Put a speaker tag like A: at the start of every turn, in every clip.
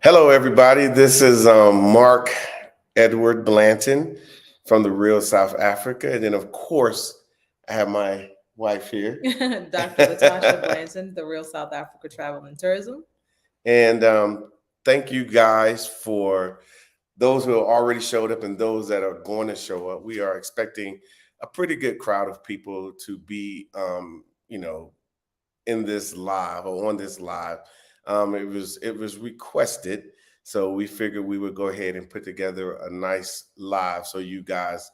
A: Hello, everybody. This is Mark Edward Blanton from the Real South Africa. And then, of course, I have my wife here.
B: Dr. Latasha Blanton, the Real South Africa Travel and Tourism.
A: And thank you guys for those who have already showed up and those that are going to show up. We are expecting a pretty good crowd of people to be, in this live or on this live. It was requested, so we figured we would go ahead and put together a nice live so you guys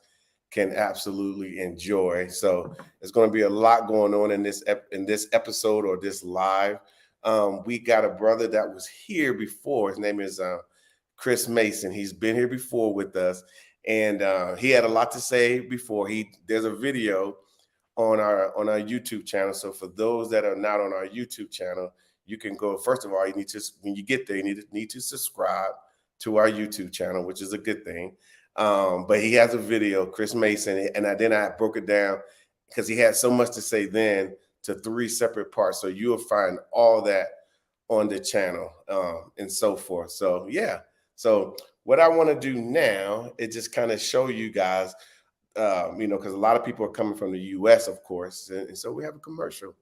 A: can absolutely enjoy. So there's going to be a lot going on in this episode or this live. We got a brother that was here before. His name is Chris Mason. He's been here before with us, and he had a lot to say before. There's a video on our YouTube channel. So for those that are not on our YouTube channel, you can go. First of all, you need to when you get there, you need to subscribe to our YouTube channel, which is a good thing. But he has a video, Chris Mason, and then I broke it down because he had so much to say then to three separate parts. So you'll find all that on the channel and so forth. So yeah. So what I want to do now is just kind of show you guys because a lot of people are coming from the U.S., of course, and so we have a commercial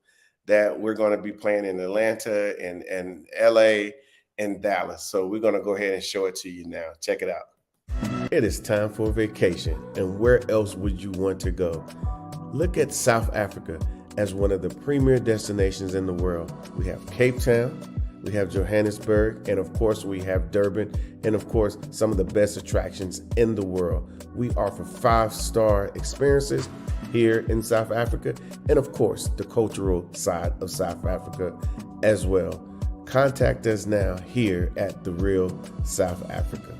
A: that we're going to be playing in Atlanta and L.A. and Dallas. So we're going to go ahead and show it to you now. Check it out. It is time for a vacation, and where else would you want to go? Look at South Africa as one of the premier destinations in the world. We have Cape Town, we have Johannesburg, and of course we have Durban, and of course some of the best attractions in the world. We offer 5-star experiences here in South Africa, and of course the cultural side of South Africa as well. Contact us now here at The Real South Africa.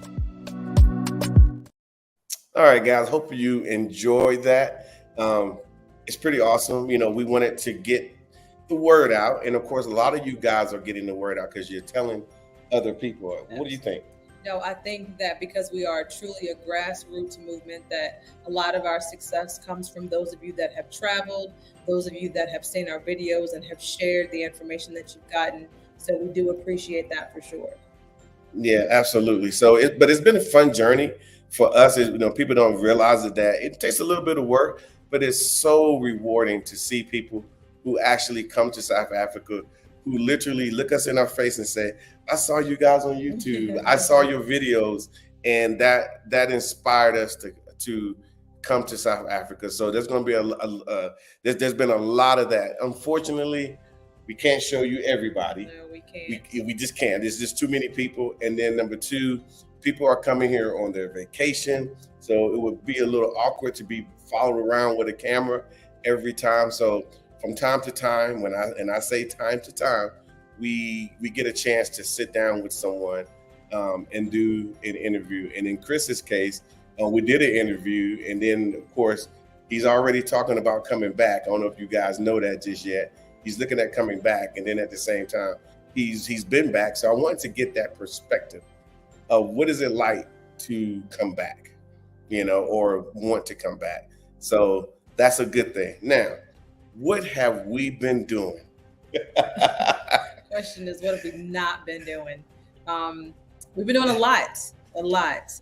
A: All right, guys, hope you enjoyed that. It's pretty awesome. We wanted to get the word out, and of course a lot of you guys are getting the word out because you're telling other people. What do you think?
B: No, I think that because we are truly a grassroots movement, that a lot of our success comes from those of you that have traveled, those of you that have seen our videos and have shared the information that you've gotten. So we do appreciate that for sure.
A: Yeah, absolutely. So but it's been a fun journey for us. People don't realize that it takes a little bit of work, but it's so rewarding to see people who actually come to South Africa, who literally look us in our face and say, I saw you guys on YouTube. I saw your videos, and that inspired us to come to South Africa. So there's going to be there's been a lot of that. Unfortunately, we can't show you everybody.
B: No, we can't.
A: We just can't. There's just too many people. And then number two, people are coming here on their vacation. So it would be a little awkward to be followed around with a camera every time. So from time to time, when I say time to time, we get a chance to sit down with someone and do an interview. And in Chris's case, we did an interview, and then of course he's already talking about coming back. I don't know if you guys know that just yet. He's looking at coming back, and then at the same time, he's been back. So I wanted to get that perspective of what is it like to come back, or want to come back. So that's a good thing. Now, what have we been doing?
B: Question is, what have we not been doing? We've been doing a lot.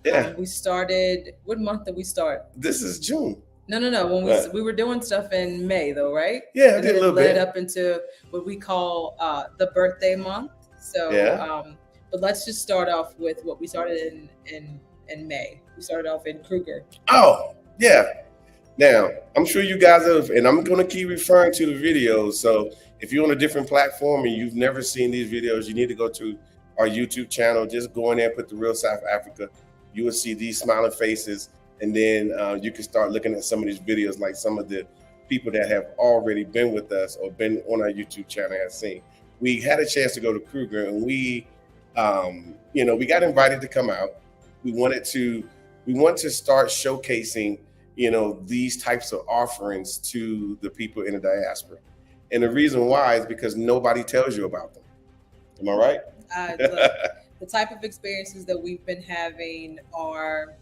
A: Yeah.
B: We started. What month did we start?
A: This is June.
B: No. When we were doing stuff in May, though, right?
A: Yeah,
B: and
A: did a little
B: led
A: bit
B: up into what we call the birthday month. So,
A: yeah.
B: But let's just start off with what we started in May. We started off in Kruger.
A: Oh, yeah. Now, I'm sure you guys have, and I'm going to keep referring to the videos. So if you're on a different platform and you've never seen these videos, you need to go to our YouTube channel. Just go in there and put The Real South Africa. You will see these smiling faces. And then you can start looking at some of these videos, like some of the people that have already been with us or been on our YouTube channel have seen. We had a chance to go to Kruger, and we got invited to come out. We want to start showcasing, these types of offerings to the people in the diaspora. And the reason why is because nobody tells you about them. Am I right?
B: The type of experiences that we've been having are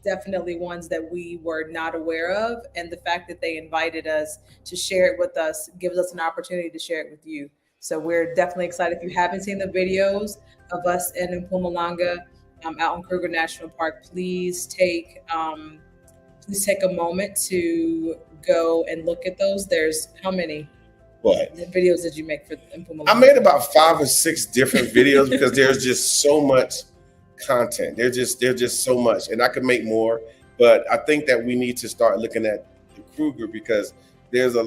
B: definitely ones that we were not aware of. And the fact that they invited us to share it with us gives us an opportunity to share it with you. So we're definitely excited. If you haven't seen the videos of us in Mpumalanga, out in Kruger National Park, please take a moment to go and look at those. There's how many
A: What?
B: videos did you make for Mpumalanga?
A: I made about 5 or 6 different videos because there's just so much content. There's just so much, and I could make more. But I think that we need to start looking at the Kruger because there's a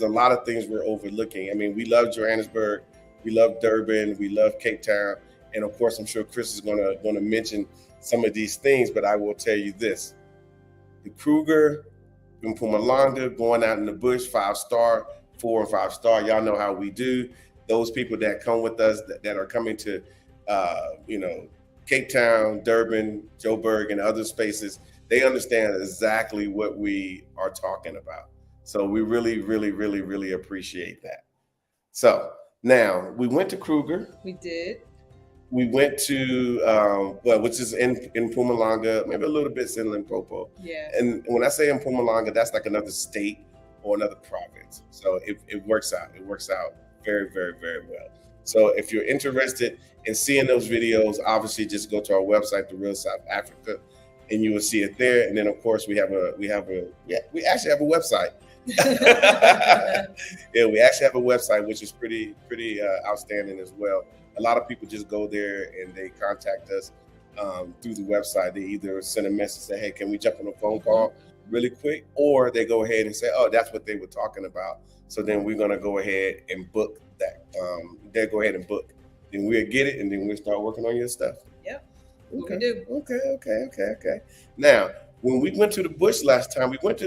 A: lot of things we're overlooking. I mean, we love Johannesburg, we love Durban, we love Cape Town, and of course, I'm sure Chris is gonna mention some of these things. But I will tell you this: the Kruger in Mpumalanga, going out in the bush, 5-star, 4 and 5-star. Y'all know how we do. Those people that come with us that are coming to, Cape Town, Durban, Joburg, and other spaces, they understand exactly what we are talking about. So we really, really, really, really appreciate that. So now we went to Kruger.
B: We did.
A: We went to which is in Mpumalanga, maybe a little bit in Limpopo.
B: Yeah.
A: And when I say in Mpumalanga, that's like another state or another province. So it works out. It works out very, very, very well. So if you're interested in seeing those videos, obviously just go to our website, The Real South Africa, and you will see it there. And then of course we actually have a website. Yeah, we actually have a website which is pretty outstanding as well. A lot of people just go there and they contact us through the website. They either send a message, say, "Hey, can we jump on a phone call really quick?" Or they go ahead and say, "Oh, that's what they were talking about." So then we're gonna go ahead and book that. They go ahead and book. Then we'll get it, and then we'll start working on your stuff.
B: Yep.
A: Okay.
B: We do.
A: Okay. Now, when we went to the bush last time, we went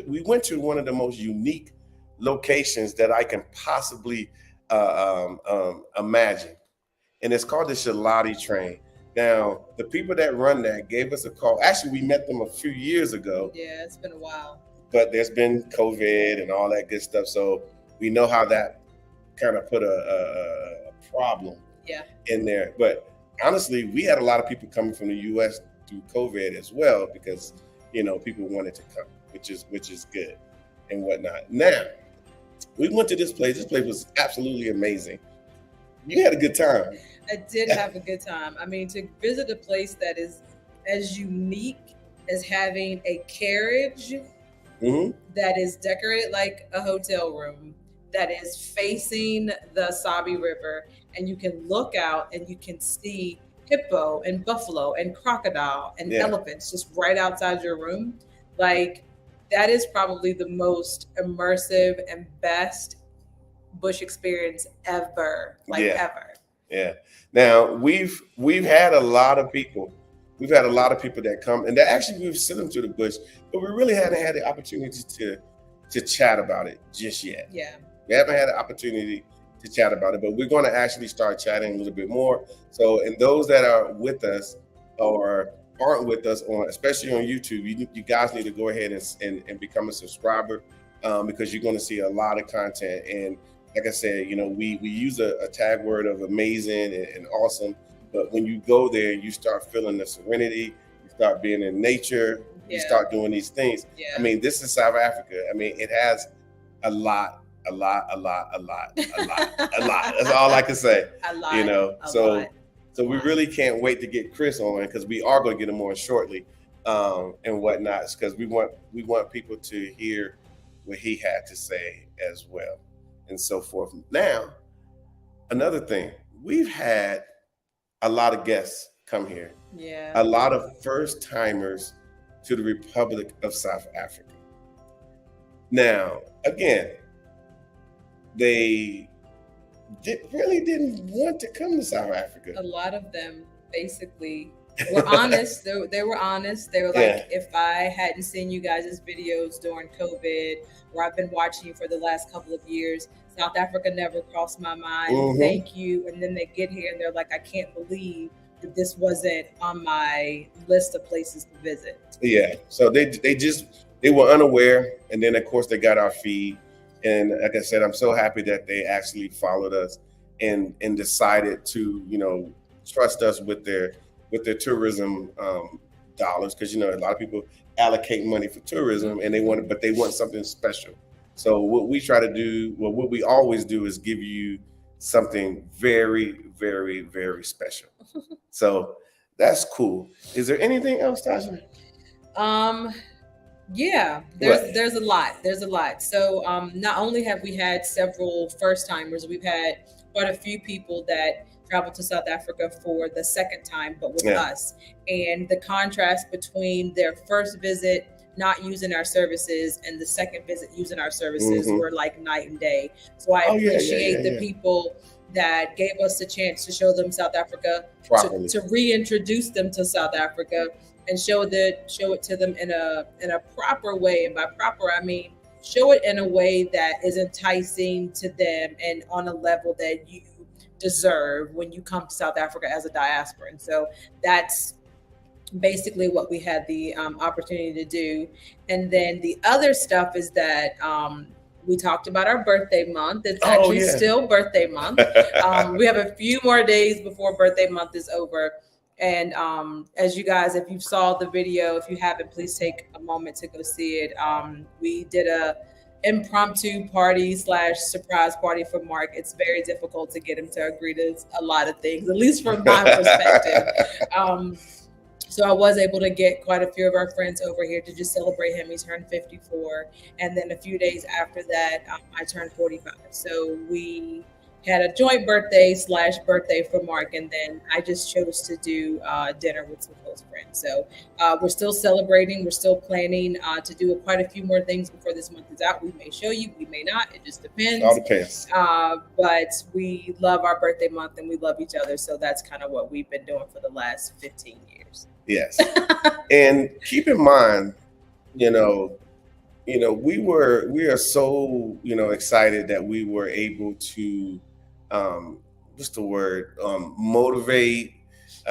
A: to one of the most unique locations that I can possibly imagine, and it's called the Shalati Train. Now, the people that run that gave us a call. Actually, we met them a few years ago.
B: Yeah, it's been a while.
A: But there's been COVID and all that good stuff, so we know how that kind of put a problem in there. But honestly, we had a lot of people coming from the U.S. through COVID as well because people wanted to come, which is good and whatnot. Now, we went to this place. This place was absolutely amazing. You had a good time.
B: I did have a good time. I mean, to visit a place that is as unique as having a carriage that is decorated like a hotel room, that is facing the Sabi River, and you can look out and you can see hippo and buffalo and crocodile and elephants just right outside your room. Like, that is probably the most immersive and best bush experience ever. Ever.
A: Yeah. Now we've had a lot of people. We've had a lot of people that come, and that actually we've sent them to the bush, but we really haven't had the opportunity to chat about it just yet.
B: Yeah.
A: We haven't had the opportunity to chat about it, but we're going to actually start chatting a little bit more. So, and those that are with us or aren't with us especially on YouTube, you guys need to go ahead and become a subscriber because you're going to see a lot of content. And like I said, we use a tag word of amazing and awesome, but when you go there, you start feeling the serenity, you start being in nature, you start doing these things. Yeah. I mean, this is South Africa. I mean, it has a lot. That's all I can say.
B: A lot.
A: So we really can't wait to get Chris on because we are going to get him on shortly and whatnot, because we want people to hear what he had to say as well and so forth. Now, another thing, we've had a lot of guests come here.
B: Yeah.
A: A lot of first timers to the Republic of South Africa. Now, again, they really didn't want to come to South Africa.
B: A lot of them basically were honest. They were honest. They were like, if I hadn't seen you guys' videos during COVID, or I've been watching you for the last couple of years, South Africa never crossed my mind. Thank you. And then they get here and they're like, I can't believe that this wasn't on my list of places to visit.
A: Yeah. So they were unaware. And then of course they got our feed. And like I said, I'm so happy that they actually followed us and decided to, trust us with their tourism dollars. Because, a lot of people allocate money for tourism and they want something special. So what we try to do, what we always do is give you something very, very, very special. So that's cool. Is there anything else, Tasha?
B: Um, yeah,
A: What?
B: there's a lot. There's a lot. So not only have we had several first timers, we've had quite a few people that traveled to South Africa for the second time, but with
A: Yeah.
B: us. And the contrast between their first visit not using our services and the second visit using our services
A: Mm-hmm.
B: were like night and day. So I
A: Oh yeah,
B: appreciate the people that gave us the chance to show them South Africa,
A: properly.
B: to reintroduce them to South Africa, and show it to them in a proper way. And by proper, I mean show it in a way that is enticing to them and on a level that you deserve when you come to South Africa as a diaspora. And so that's basically what we had the opportunity to do. And then the other stuff is that we talked about our birthday month. It's actually still birthday month. We have a few more days before birthday month is over. And as you guys, if you saw the video, if you haven't, please take a moment to go see it. We did a impromptu party / surprise party for Mark. It's very difficult to get him to agree to a lot of things, at least from my perspective. So I was able to get quite a few of our friends over here to just celebrate him. He turned 54. And then a few days after that, I turned 45. So we had a joint birthday / birthday for Mark. And then I just chose to do dinner with some close friends. So we're still celebrating. We're still planning to do quite a few more things before this month is out. We may show you, we may not. It just depends.
A: All depends.
B: But we love our birthday month and we love each other. So that's kind of what we've been doing for the last 15 years.
A: Yes. And keep in mind, we are so, excited that we were able to, what's the word, motivate,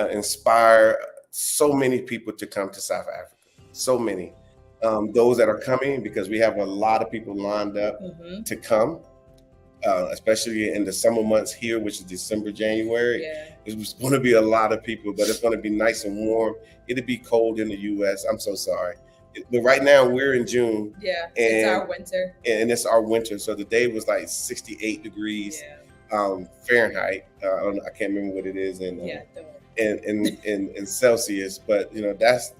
A: inspire so many people to come to South Africa. So many. Those that are coming, because we have a lot of people lined up to come. Especially in the summer months here, which is December, January.
B: Yeah.
A: It's going to be a lot of people, but it's going to be nice and warm. It'll be cold in the U.S. I'm so sorry. But right now we're in June.
B: Yeah, it's our winter.
A: And it's our winter. So the day was like 68 degrees Fahrenheit. I can't remember what it is in Celsius, but that's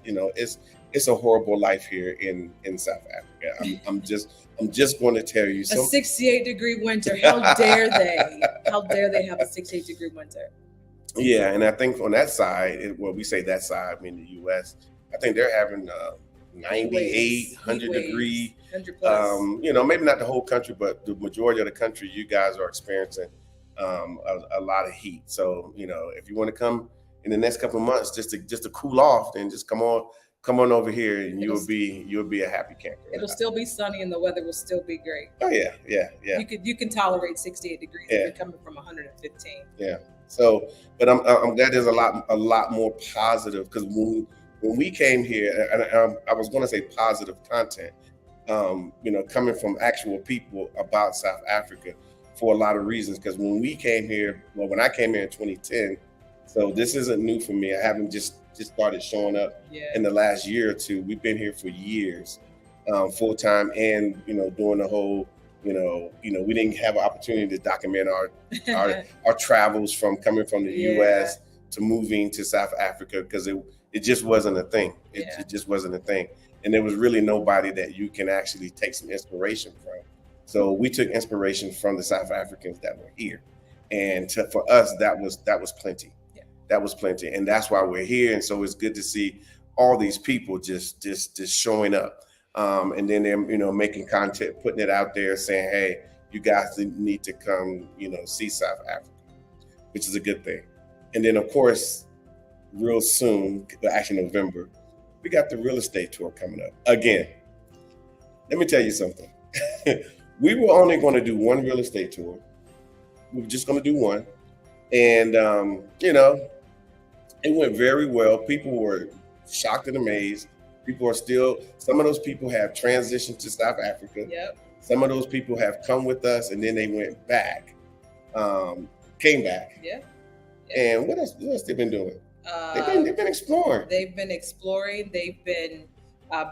A: it's a horrible life here in South Africa. I'm just going to tell you
B: a 68-degree winter. How dare they? How dare they have a 68-degree winter?
A: Yeah, and I think on that side, we say that side, I mean the U.S., I think they're having 98, 100 degree.
B: 100 plus.
A: Maybe not the whole country, but the majority of the country, you guys are experiencing a lot of heat. So, if you want to come in the next couple of months just to cool off, then just come on over here, and you'll be a happy camper.
B: It'll still be sunny and the weather will still be great.
A: Oh yeah.
B: You can tolerate 68 degrees if you're coming from 115.
A: Yeah. So, but I'm glad there's a lot more positive, because when we came here, and I was going to say positive content, coming from actual people about South Africa for a lot of reasons. Because when we came here, when I came here in 2010, so this isn't new for me. I haven't just started showing up in the last year or two. We've been here for years, full time, and doing the whole, we didn't have an opportunity to document our travels from coming from the U.S. to moving to South Africa, because it just wasn't a thing. It just wasn't a thing, and there was really nobody that you can actually take some inspiration from. So we took inspiration from the South Africans that were here, and for us that was plenty. That was plenty, and that's why we're here. And so it's good to see all these people just showing up, and then they're making content, putting it out there, saying, "Hey, you guys need to come, see South Africa," which is a good thing. And then, of course, real soon, actually November, we got the real estate tour coming up again. Let me tell you something. We were only going to do one real estate tour. We were just going to do one, and it went very well. People were shocked and amazed. Some of those people have transitioned to South Africa.
B: Yep.
A: Some of those people have come with us, and then they went back, came back.
B: Yeah.
A: And what else they've been doing? They've been exploring.
B: They've been exploring. They've been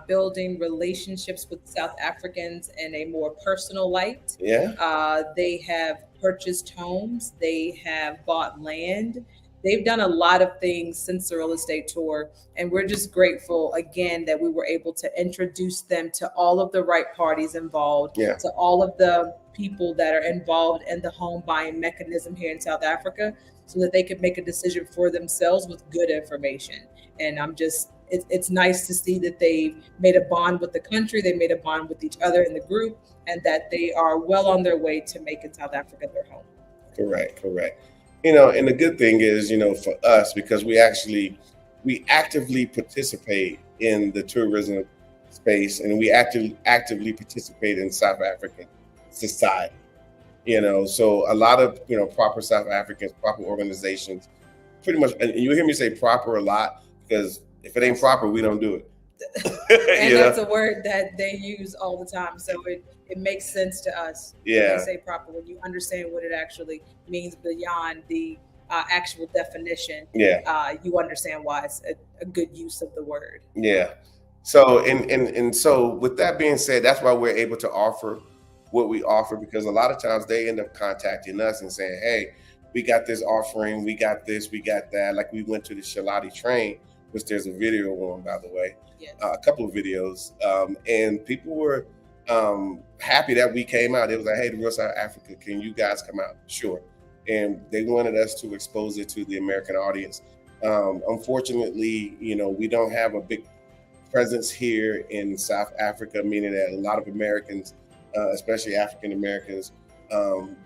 B: building relationships with South Africans in a more personal light.
A: Yeah.
B: They have purchased homes, they have bought land. They've done a lot of things since the real estate tour, and we're just grateful again that we were able to introduce them to all of the right parties involved,
A: Yeah.
B: to all of the people that are involved in the home buying mechanism here in South Africa, so that they could make a decision for themselves with good information. And it's nice to see that they've made a bond with the country, they made a bond with each other in the group, and that they are well on their way to making South Africa their home.
A: Correct, correct. You know, and the good thing is, you know, for us, because we actively participate in the tourism space, and we actively participate in South African society. You know, so a lot of, you know, proper South Africans, proper organizations, pretty much, and you hear me say proper a lot, because if it ain't proper, we don't do it.
B: And
A: You know?
B: that's a word that they use all the time. So it makes sense to us when
A: Yeah.
B: they say proper, when you understand what it actually means beyond the actual definition.
A: Yeah.
B: You understand why it's a good use of the word.
A: Yeah. So and so with that being said, that's why we're able to offer what we offer, because a lot of times they end up contacting us and saying, "Hey, we got this offering, we got this, we got that." Like we went to the Shalati train, which there's a video on, by the way,
B: Yes.
A: A couple of videos, and people were happy that we came out. It was like, "Hey, the Real South Africa, can you guys come out?" Sure. And they wanted us to expose it to the American audience. Unfortunately, you know, we don't have a big presence here in South Africa, meaning that a lot of Americans, especially African Americans,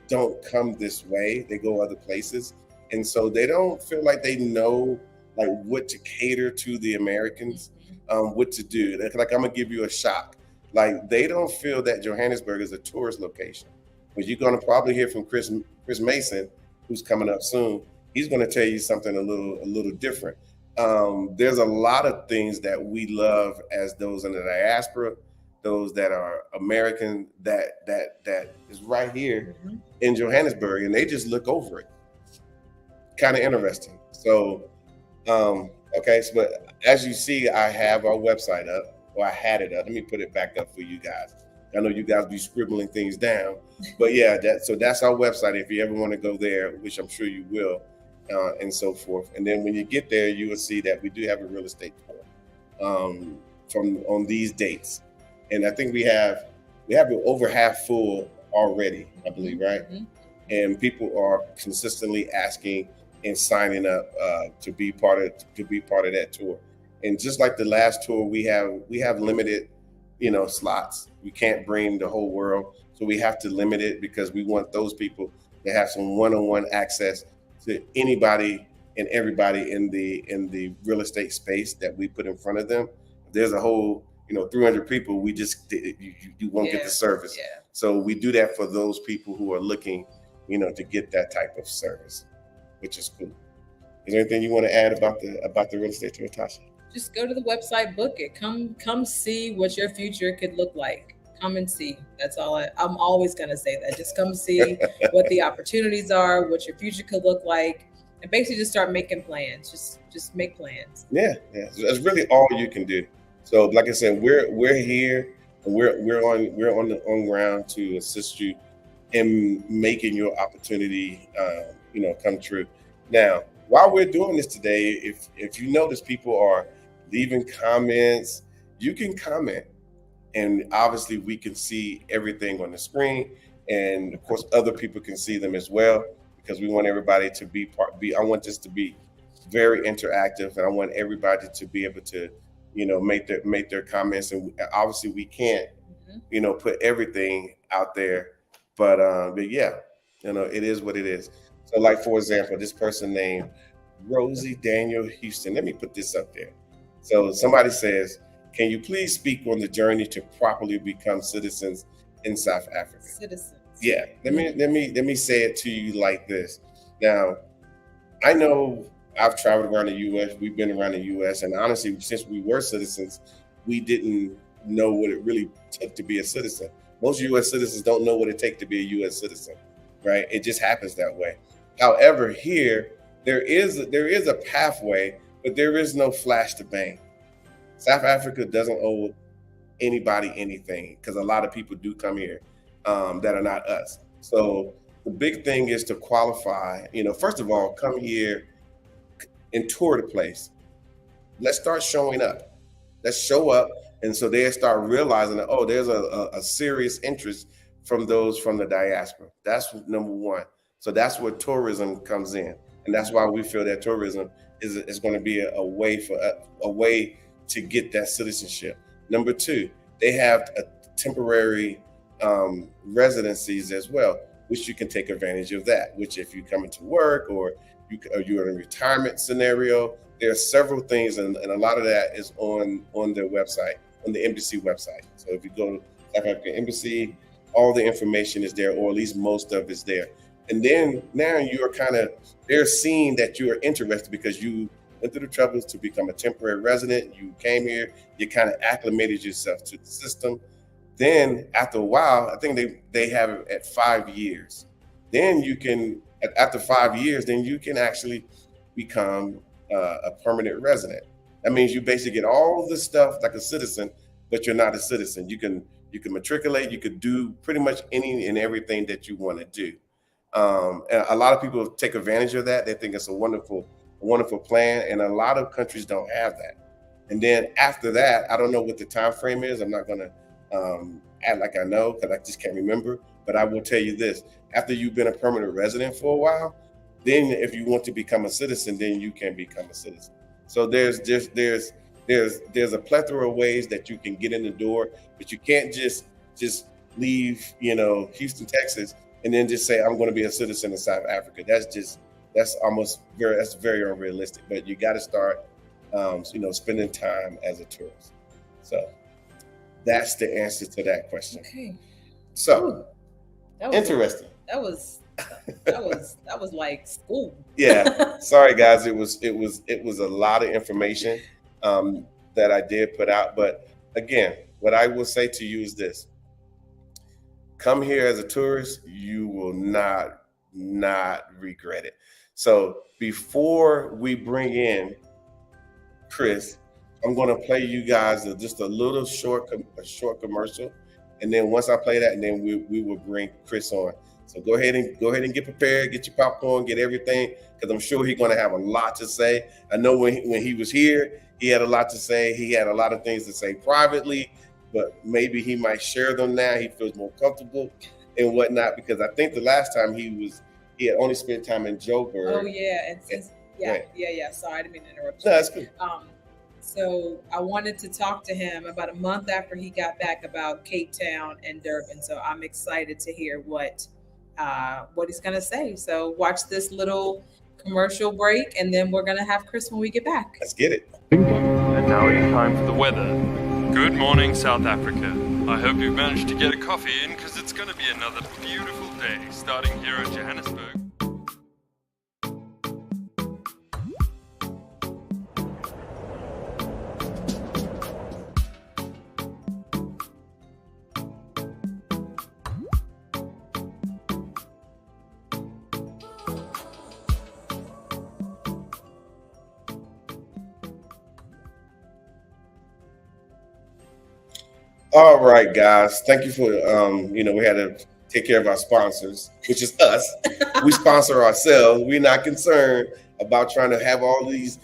A: don't come this way. They go other places, and so they don't feel like they know like what to cater to the Americans, what to do. Like I'm gonna give you a shock. Like they don't feel that Johannesburg is a tourist location, but you're gonna probably hear from Chris Mason, who's coming up soon. He's gonna tell you something a little different. There's a lot of things that we love as those in the diaspora, those that are American, that is right here in Johannesburg, and they just look over it. Kind of interesting. So, okay, so but as you see, I have our website up, or I had it up. Let me put it back up for you guys. I know you guys be scribbling things down, but yeah, that's our website. If you ever want to go there, which I'm sure you will, and so forth. And then when you get there, you will see that we do have a real estate tour from on these dates, and I think we have it over half full already, I believe, right? And people are consistently asking and signing up to be part of that tour. And just like the last tour, we have limited, you know, slots. We can't bring the whole world, so we have to limit it because we want those people to have some one-on-one access to anybody and everybody in the real estate space that we put in front of them. If there's a whole, you know, 300 people, we just you won't get the service.
B: Yeah.
A: So we do that for those people who are looking, you know, to get that type of service, which is cool. Is there anything you want to add about the real estate tour, Tasha?
B: Just go to the website, book it. Come see what your future could look like. Come and see. That's all. I'm always going to say that. Just come see what the opportunities are, what your future could look like, and basically just start making plans. Just make plans.
A: Yeah. So that's really all you can do. So, like I said, we're here, and we're on the ground to assist you in making your opportunity, you know, come true. Now, while we're doing this today, if you notice, people are leaving comments. You can comment, and obviously we can see everything on the screen, and of course other people can see them as well, because we want everybody to be I want this to be very interactive, and I want everybody to be able to, you know, make their comments. And obviously we can't, you know, put everything out there, but yeah, you know, it is what it is. So, like, for example, this person named Rosie Daniel Houston. Let me put this up there. So somebody says, "Can you please speak on the journey to properly become citizens in South Africa?"
B: Citizens.
A: Yeah. Let me say it to you like this. Now, I know I've traveled around the U.S. We've been around the U.S. And honestly, since we were citizens, we didn't know what it really took to be a citizen. Most U.S. citizens don't know what it takes to be a U.S. citizen, right? It just happens that way. However, here there is a pathway, but there is no flash to bang. South Africa doesn't owe anybody anything, because a lot of people do come here that are not us. So the big thing is to qualify. First of all, come here and tour the place. Let's start showing up. Let's show up. And so they start realizing that, oh, there's a serious interest from those from the diaspora. That's number one. So that's where tourism comes in. And that's why we feel that tourism is going to be a way for a way to get that citizenship. Number two, they have a temporary residencies as well, which you can take advantage of that. Which if you come into work or you're in a retirement scenario, there are several things, and a lot of that is on their website, on the embassy website. So if you go to South African Embassy, all the information is there, or at least most of it's there. And then now they're seeing that you are interested because you went through the troubles to become a temporary resident. You came here, you kind of acclimated yourself to the system. Then after a while, I think they have it at 5 years. Then after 5 years, then you can actually become a permanent resident. That means you basically get all the stuff like a citizen, but you're not a citizen. You can matriculate. You could do pretty much any and everything that you want to do. And a lot of people take advantage of that. They think it's a wonderful plan, and a lot of countries don't have that. And then after that, I don't know what the time frame is. I'm not going to act like I know because I just can't remember. But I will tell you this: after you've been a permanent resident for a while, then if you want to become a citizen, then you can become a citizen. So there's a plethora of ways that you can get in the door, but you can't just leave, Houston, Texas, and then just say I'm going to be a citizen in South Africa. That's very unrealistic. But you got to start, spending time as a tourist. So that's the answer to that question.
B: Okay.
A: So interesting.
B: That was like school.
A: Yeah. Sorry guys, it was a lot of information that I did put out. But again, what I will say to you is this: come here as a tourist, you will not regret it. So before we bring in Chris, I'm going to play you guys just a little short commercial, and then once I play that, and then we will bring Chris on. So go ahead and get prepared, get your popcorn, get everything, because I'm sure he's going to have a lot to say. I know when he was here, he had a lot to say. He had a lot of things to say privately, but maybe he might share them now. He feels more comfortable and whatnot, because I think the last time he had only spent time in Joburg.
B: Oh yeah, and since yeah. Sorry, I didn't mean to interrupt you.
A: No, that's good.
B: So I wanted to talk to him about a month after he got back about Cape Town and Durban. So I'm excited to hear what he's gonna say. So watch this little commercial break, and then we're gonna have Chris when we get back.
A: Let's get it.
C: And now it's time for the weather. Good morning, South Africa. I hope you've managed to get a coffee in, because it's going to be another beautiful day starting here in Johannesburg.
A: All right, guys. Thank you for we had to take care of our sponsors, which is us. We sponsor ourselves. We're not concerned about trying to have all these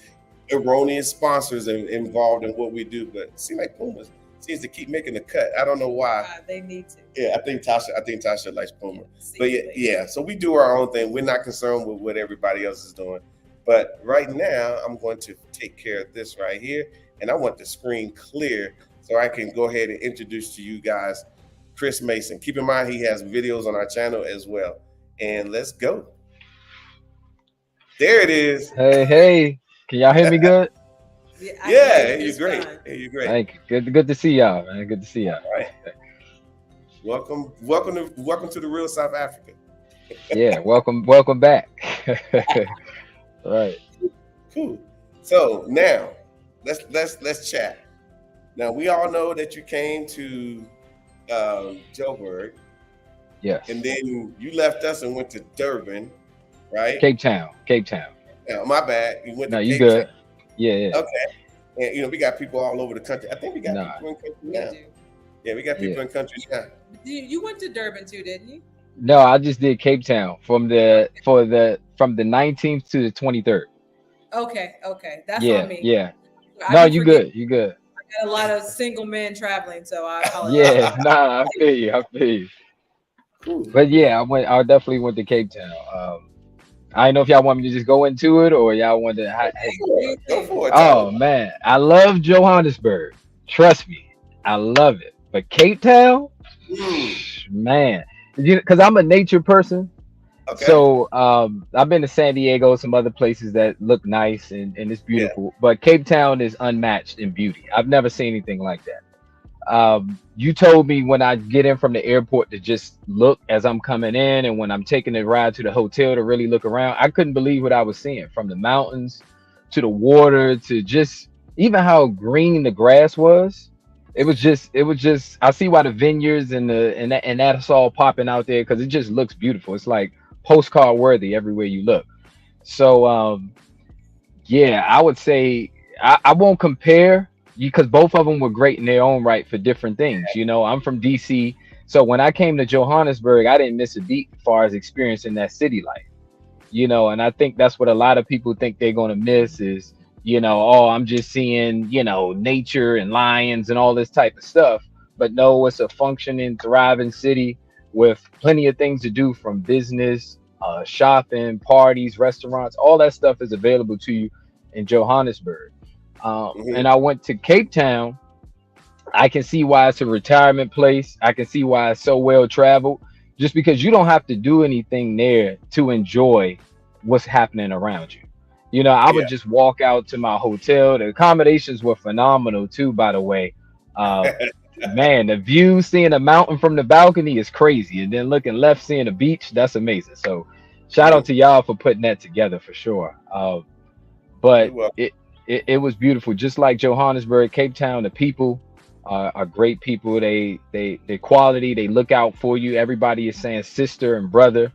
A: erroneous sponsors involved in what we do. But it seems like Puma seems to keep making the cut. I don't know why.
B: They need to.
A: Yeah, I think Tasha likes Puma. But yeah, so we do our own thing. We're not concerned with what everybody else is doing. But right now, I'm going to take care of this right here, and I want the screen clear so I can go ahead and introduce to you guys Chris Mason. Keep in mind, he has videos on our channel as well. And let's go. There it is.
D: Hey. Can y'all hear me good?
A: Yeah, you're great. You're great.
D: Thank you. Good to see y'all, man. Good to see y'all.
A: All right. Welcome to the real South Africa.
D: Yeah, welcome back. All right.
A: Cool. So now let's chat. Now we all know that you came to Joburg.
D: Yes.
A: And then you left us and went to Durban, right?
D: Cape Town.
A: Now, my bad. You went to
D: you
A: Cape
D: good.
A: Town.
D: Yeah.
A: Okay. And we got people all over the country. I think we got people in country now. Yeah, we got people in country now.
B: You went to Durban too, didn't you?
D: No, I just did Cape Town from the 19th to the 23rd.
B: Okay, that's on
D: Yeah,
B: me.
D: yeah.
B: I
D: No,
B: be
D: you
B: forgetting.
D: good. You good.
B: I got a lot of single men traveling, so I apologize.
D: Yeah, nah, I feel you. I feel you.
A: Ooh,
D: But yeah, I definitely went to Cape Town. I don't know if y'all want me to just go into it or y'all want to.
A: go
D: Hey,
A: for it. Go for it. Tell
D: oh man, I love Johannesburg. Trust me, I love it. But Cape Town,
A: Mm,
D: man, because I'm a nature person.
A: okay.
D: So I've been to San Diego, some other places that look nice and it's
A: Yeah.
D: beautiful. But Cape Town is unmatched in beauty. I've never seen anything like that. You told me when I get in from the airport to just look as I'm coming in, and when I'm taking a ride to the hotel to really look around. I couldn't believe what I was seeing, from the mountains to the water to just even how green the grass was. It was just I see why the vineyards and that's all popping out there, because it just looks beautiful. It's like postcard worthy everywhere you look. So yeah, I would say I won't compare, because both of them were great in their own right for different things. I'm from DC, so when I came to Johannesburg, I didn't miss a beat as far as experiencing that city life. And I think that's what a lot of people think they're going to miss is, oh, I'm just seeing, nature and lions and all this type of stuff. But no, it's a functioning, thriving city with plenty of things to do, from business, shopping, parties, restaurants. All that stuff is available to you in Johannesburg. And
A: Hmm.
D: I went to Cape Town. I can see why it's a retirement place. I can see why it's so well traveled, just because you don't have to do anything there to enjoy what's happening around you. I would
A: Yeah.
D: just walk out to my hotel. The accommodations were phenomenal too, by the way. Uh, Man, the view, seeing a mountain from the balcony is crazy, and then looking left, seeing a beach, that's amazing. So, shout out
A: Mm,
D: to y'all for putting that together for sure.
A: you're
D: But
A: welcome.
D: it was beautiful, just like Johannesburg. Cape Town, the people are great people. They quality, they look out for you. Everybody is saying sister and brother.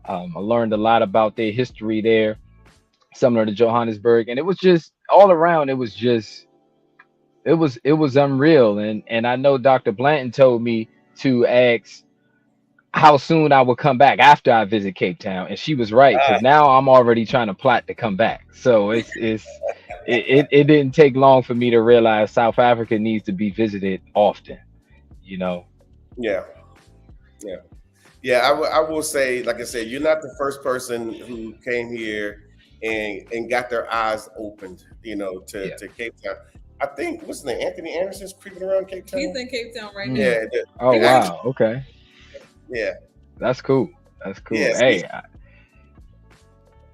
D: I learned a lot about their history there, similar to Johannesburg, and it was just all around. It was unreal. And I know Dr. Blanton told me to ask how soon I would come back after I visit Cape Town, and she was right,
A: Ah,
D: because now I'm already trying to plot to come back. So it didn't take long for me to realize South Africa needs to be visited often. You know.
A: yeah. Yeah. Yeah. I will say, like I said, you're not the first person who came here and got their eyes opened,
D: Yeah.
A: to Cape Town. I think, what's his name? Anthony Anderson's creeping around Cape
B: He's
A: Town.
B: in Cape Town right
D: Mm.
B: now.
A: Yeah.
D: Oh
A: The actor.
D: wow. Okay.
A: Yeah.
D: That's cool. That's cool.
A: Yeah.
D: Hey,
A: See,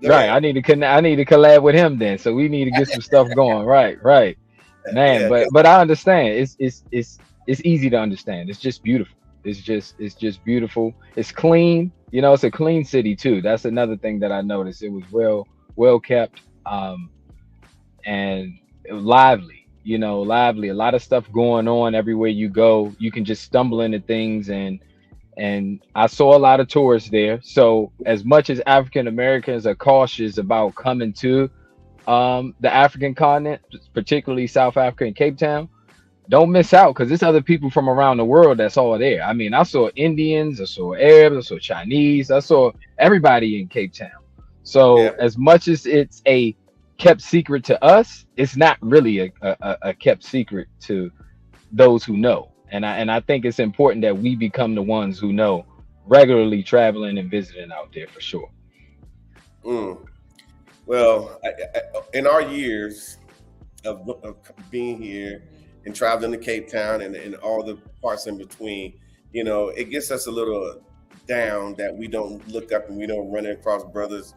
A: go
D: right. I
A: ahead.
D: need to I need to collab with him then. So we need to get some stuff going. Right. Right. Man,
A: Yeah.
D: but I understand. It's easy to understand. It's just beautiful. It's just beautiful. It's clean. It's a clean city too. That's another thing that I noticed. It was well kept, and it was lively. Lively. A lot of stuff going on everywhere you go. You can just stumble into things, and I saw a lot of tourists there. So as much as African Americans are cautious about coming to the African continent, particularly South Africa and Cape Town, don't miss out, because there's other people from around the world that's all there. I mean, I saw Indians, I saw Arabs, I saw Chinese, I saw everybody in Cape Town.
A: Yeah.
D: So as much as it's a kept secret to us, it's not really a kept secret to those who know. And I think it's important that we become the ones who know, regularly traveling and visiting out there for sure.
A: Mm. Well, in our years of being here and traveling to Cape Town and all the parts in between, it gets us a little down that we don't look up and we don't run across brothers,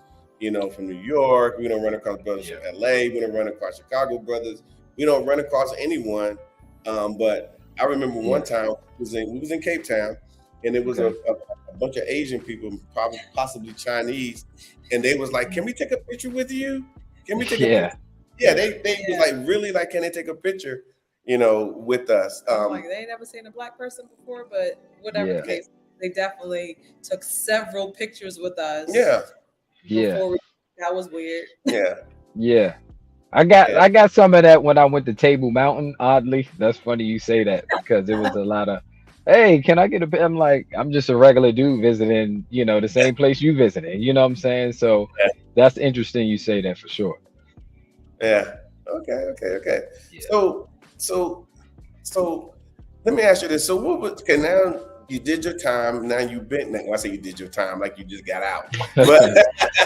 A: from New York. We don't run across brothers
D: Yeah.
A: from LA. We don't run across Chicago brothers. We don't run across anyone. But I remember one
D: Yeah.
A: time we was in Cape Town, and it was a,
D: Okay.
A: a, a bunch of Asian people, probably possibly Chinese, and they was like, "Can we take a picture with you? Can we take a picture?"
D: Yeah.
A: Yeah,
D: Yeah.
A: they was like, really, like, can they take a picture, with us?
B: I'm like, they ain't never seen a black person before, but whatever the
D: Yeah.
B: case, they definitely took several pictures with us
A: Yeah,
D: Yeah.
B: before we. That was weird.
A: yeah,
D: Yeah. I got
A: yeah,
D: I got some of that when I went to Table Mountain. Oddly, that's funny you say that, because it was a lot of Hey, can I get a? I'm like, I'm just a regular dude visiting, the same place you visiting. You know what I'm saying? So that's interesting. You say that for sure.
A: Yeah. Okay.
D: Yeah.
A: So so so let me ask you this. So what was okay now you did your time, now you've been now I say you did your time like you just got out. But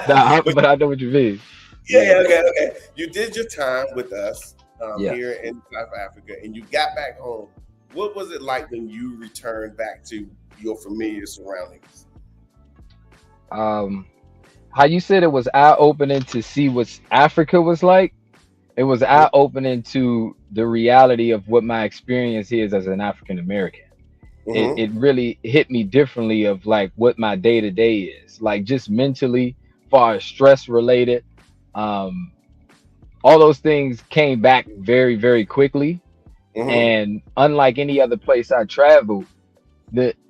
D: Nah,
A: but
D: but I know what you mean.
A: yeah,
D: Yeah.
A: okay. You did your time with us here
D: Yes.
A: in South Africa and you got back home. What was it like when you returned back to your familiar surroundings?
D: Um, how you said it was eye opening to see what Africa was like. It was eye opening to the reality of what my experience is as an African American. it,
A: Mm-hmm.
D: it really hit me differently of like what my day to day is like just mentally far as stress related. um all those things came back very very quickly,
A: Mm-hmm.
D: and unlike any other place I traveled,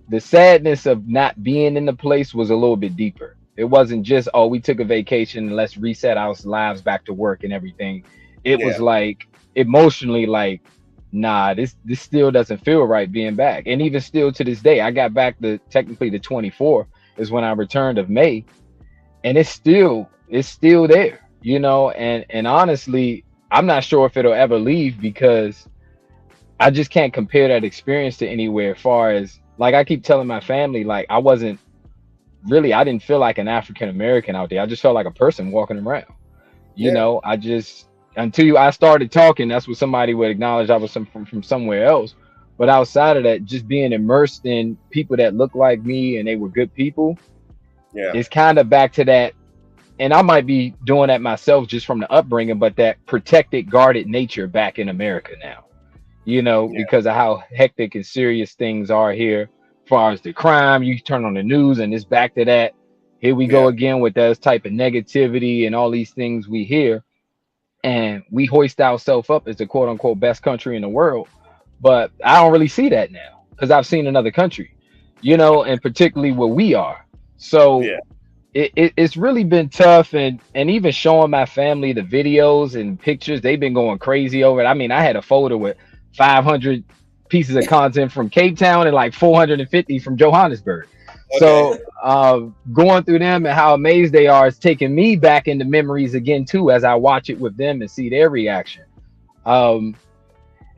D: the sadness of not being in the place was a little bit deeper. It wasn't just, oh, we took a vacation and let's reset our lives back to work and everything. It was
A: Yeah,
D: like emotionally like, nah, this still doesn't feel right being back. And even still to this day, I got back the technically the 24th is when I returned of May, and it's still there, and honestly, I'm not sure if it'll ever leave because I just can't compare that experience to anywhere. As far as like I keep telling my family, like I didn't feel like an African American out there. I just felt like a person walking around.
A: yeah,
D: I just until I started talking, that's what somebody would acknowledge I was from somewhere else. But outside of that, just being immersed in people that look like me and they were good people,
A: yeah,
D: it's kind of back to that. And I might be doing that myself just from the upbringing, but that protected, guarded nature back in America now,
A: yeah,
D: because of how hectic and serious things are here. As far as the crime, you turn on the news and it's back to that. Here we
A: yeah,
D: go again with this type of negativity and all these things we hear. And we hoist ourselves up as the quote unquote best country in the world. But I don't really see that now because I've seen another country, and particularly where we are. So
A: yeah.
D: it's really been tough, and even showing my family the videos and pictures, they've been going crazy over it. I mean, I had a folder with 500 pieces of content from Cape Town and like 450 from Johannesburg.
A: Okay.
D: So going through them and how amazed they are is taking me back into memories again too as I watch it with them and see their reaction. um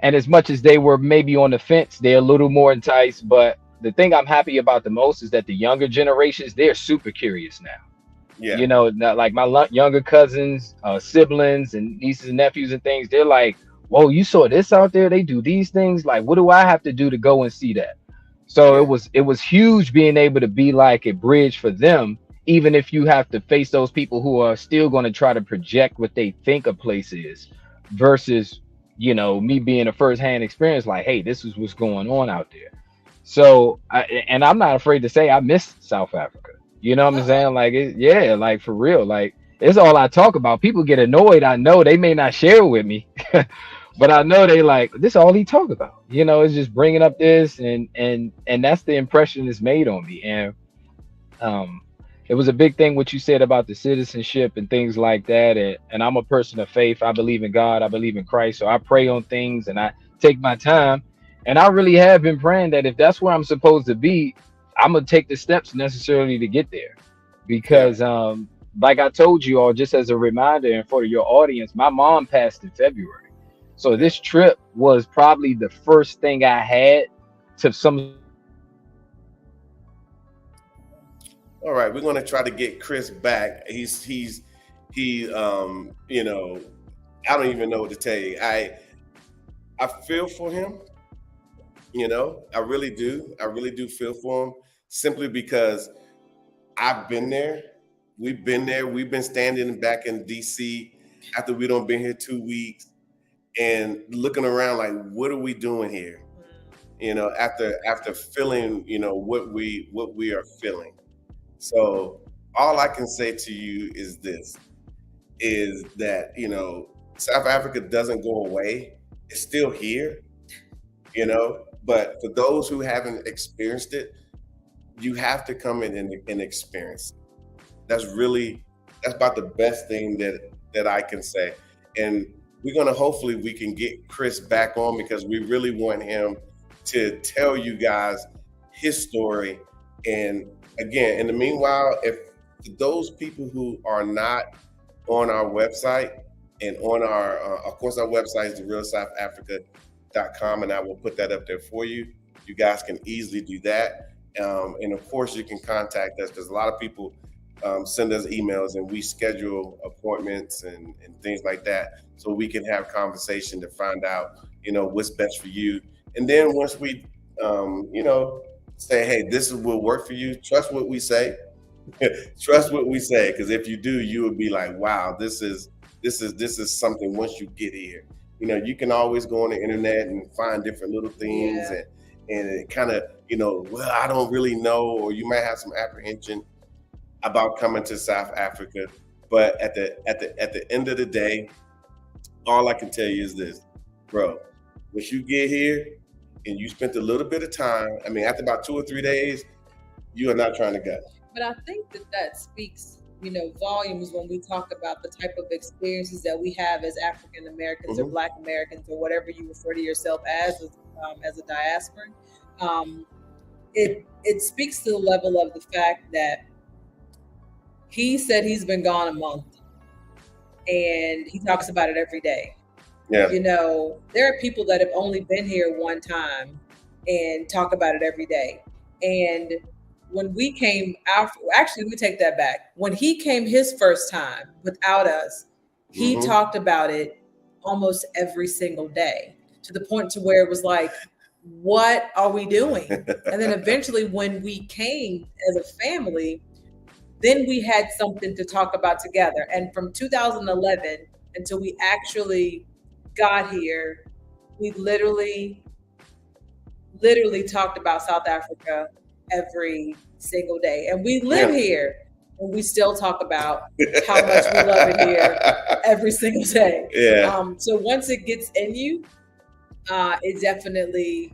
D: and as much as they were maybe on the fence, they're a little more enticed. But the thing I'm happy about the most is that the younger generations, they're super curious now.
A: Yeah,
D: Not like my younger cousins, siblings, and nieces and nephews and things. They're like, "Whoa, you saw this out there? They do these things. Like, what do I have to do to go and see that?" So it
A: yeah,
D: was it was huge being able to be like a bridge for them, even if you have to face those people who are still going to try to project what they think a place is, versus me being a first-hand experience. Like, hey, this is what's going on out there. So, and I'm not afraid to say I miss South Africa. You know what I'm
B: Uh-oh.
D: saying? Like, yeah, like for real. Like, it's all I talk about. People get annoyed. I know they may not share it with me, but I know they like this. All he talk about. It's just bringing up this, and that's the impression it's made on me. And um, it was a big thing what you said about the citizenship and things like that. And I'm a person of faith. I believe in God. I believe in Christ. So I pray on things and I take my time. And I really have been praying that if that's where I'm supposed to be, I'm gonna take the steps necessarily to get there.
A: yeah.
D: Because like I told you all, just as a reminder and for your audience, my mom passed in February. So
A: Okay.
D: this trip was probably the first thing I had to some sort of
A: All right, we're gonna try to get Chris back. He I don't even know what to tell you. I feel for him, I really do. I really do feel for him simply because I've been there. We've been there. We've been standing back in DC after we don't been here 2 weeks and looking around like, what are we doing here? After feeling, what we are feeling. So all I can say to you is this is that, South Africa doesn't go away. It's still here, but for those who haven't experienced it, you have to come in and experience it. That's about the best thing that I can say. And we're gonna hopefully we can get Chris back on because we really want him to tell you guys his story. And again, in the meanwhile, if those people who are not on our website and on our, of course, our website is therealsouthafrica.com, and I will put that up there for you. You guys can easily do that. And of course, you can contact us because a lot of people send us emails and we schedule appointments and things like that so we can have conversation to find out, what's best for you. And then once we, say, hey, this will work for you, trust what we say. Trust what we say, because if you do, you would be like, wow, this is something. Once you get here, you can always go on the internet and find different little things, and it kind of, well, I don't really know, or you might have some apprehension about coming to South Africa. But at the end of the day, all I can tell you is this, bro. Once you get here and you spent a little bit of time, I mean, after about 2 or 3 days, you are not trying to go.
B: But I think that speaks, volumes when we talk about the type of experiences that we have as African Americans or Black Americans or whatever you refer to yourself as a diasporan. It speaks to the level of the fact that he said he's been gone a month, and he talks about it every day.
A: Yeah.
B: There are people that have only been here one time and talk about it every day. And when we came out, actually, we take that back. When he came his first time without us, he talked about it almost every single day, to the point to where it was like, what are we doing? And then eventually when we came as a family, then we had something to talk about together. And from 2011 until we actually got here, we literally talked about South Africa every single day. And we live here, and we still talk about how much we love it here every single day.
A: Yeah.
B: So once it gets in you, it definitely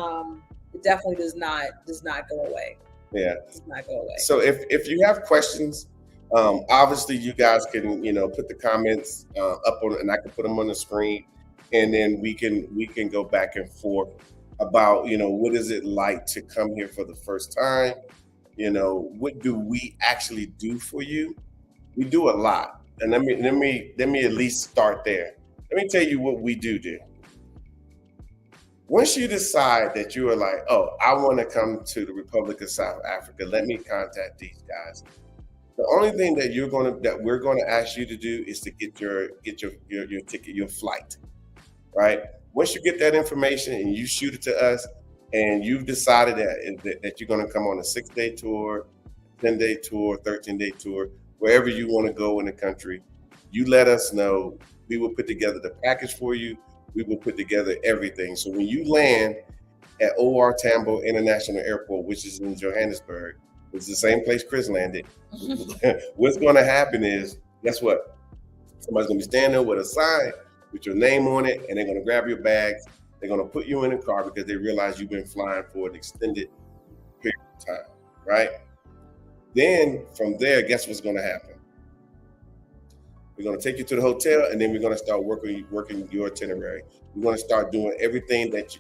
B: does not go away.
A: Yeah.
B: It does not go away.
A: So if you have questions, obviously you guys can, put the comments up on, and I can put them on the screen, and then we can go back and forth about, what is it like to come here for the first time? What do we actually do for you? We do a lot. And let me at least start there. Let me tell you what we do. Once you decide that you are like, oh, I want to come to the Republic of South Africa, let me contact these guys. The only thing that we're gonna ask you to do is to get your ticket, your flight, right? Once you get that information and you shoot it to us, and you've decided that you're going to come on a 6-day tour, 10-day tour, 13-day tour, wherever you want to go in the country, you let us know. We will put together the package for you. We will put together everything. So when you land at OR Tambo International Airport, which is in Johannesburg, it's the same place Chris landed. What's going to happen is, guess what? Somebody's going to be standing there with a sign with your name on it, and they're going to grab your bags. They're going to put you in a car because they realize you've been flying for an extended period of time, right? Then from there, guess what's going to happen? We're going to take you to the hotel, and then we're going to start working your itinerary. We're going to start doing everything that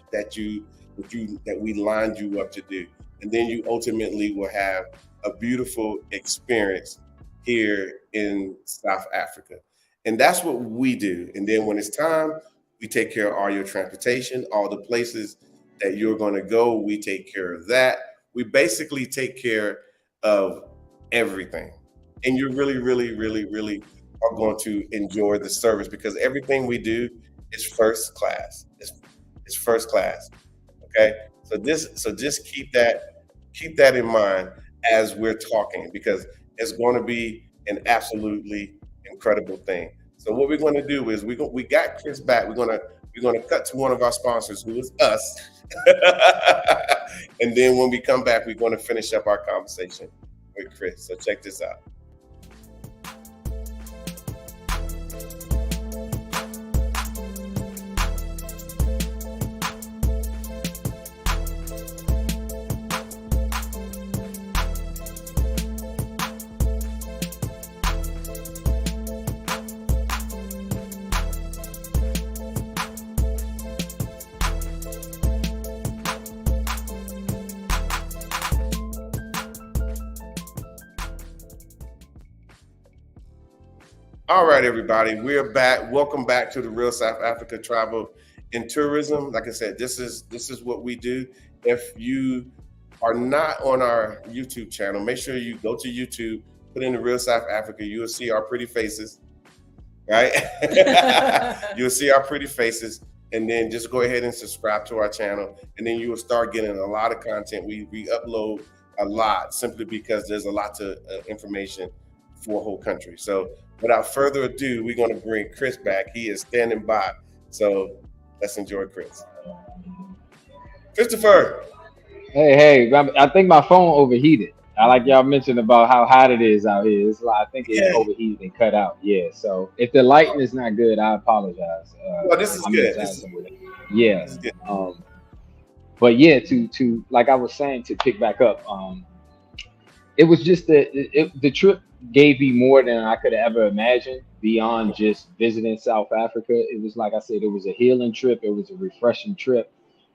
A: we lined you up to do, and then you ultimately will have a beautiful experience here in South Africa. And that's what we do. And then when it's time, we take care of all your transportation, all the places that you're going to go. We take care of that. We basically take care of everything. And you really, really, really, really are going to enjoy the service, because everything we do is first class. It's first class. Okay. So just keep that in mind as we're talking, because it's going to be an absolutely incredible thing. So what we're going to do is we got Chris back. We're going to cut to one of our sponsors, who is us. And then when we come back, we're going to finish up our conversation with Chris. So check this out. All right, everybody, we're back. Welcome back to the Real South Africa Travel and Tourism. Like I said, this is what we do. If you are not on our YouTube channel, make sure you go to YouTube, put in the Real South Africa. You will see our pretty faces, right? You'll see our pretty faces, and then just go ahead and subscribe to our channel, and then you will start getting a lot of content. We upload a lot simply because there's a lot of information for a whole country. So without further ado, we're going to bring Chris back. He is standing by. So let's enjoy Chris. Christopher.
D: Hey, I think my phone overheated. I like y'all mentioned about how hot it is out here. It's like, I think it overheated and cut out. Yeah. So if the lighting is not good, I apologize.
A: Well, this is
D: I'm
A: good.
D: Yeah.
A: This is good.
D: But yeah, to like I was saying, to pick back up, it was just the trip gave me more than I could have ever imagined beyond just visiting South Africa. It was, like I said, it was a healing trip. It was a refreshing trip.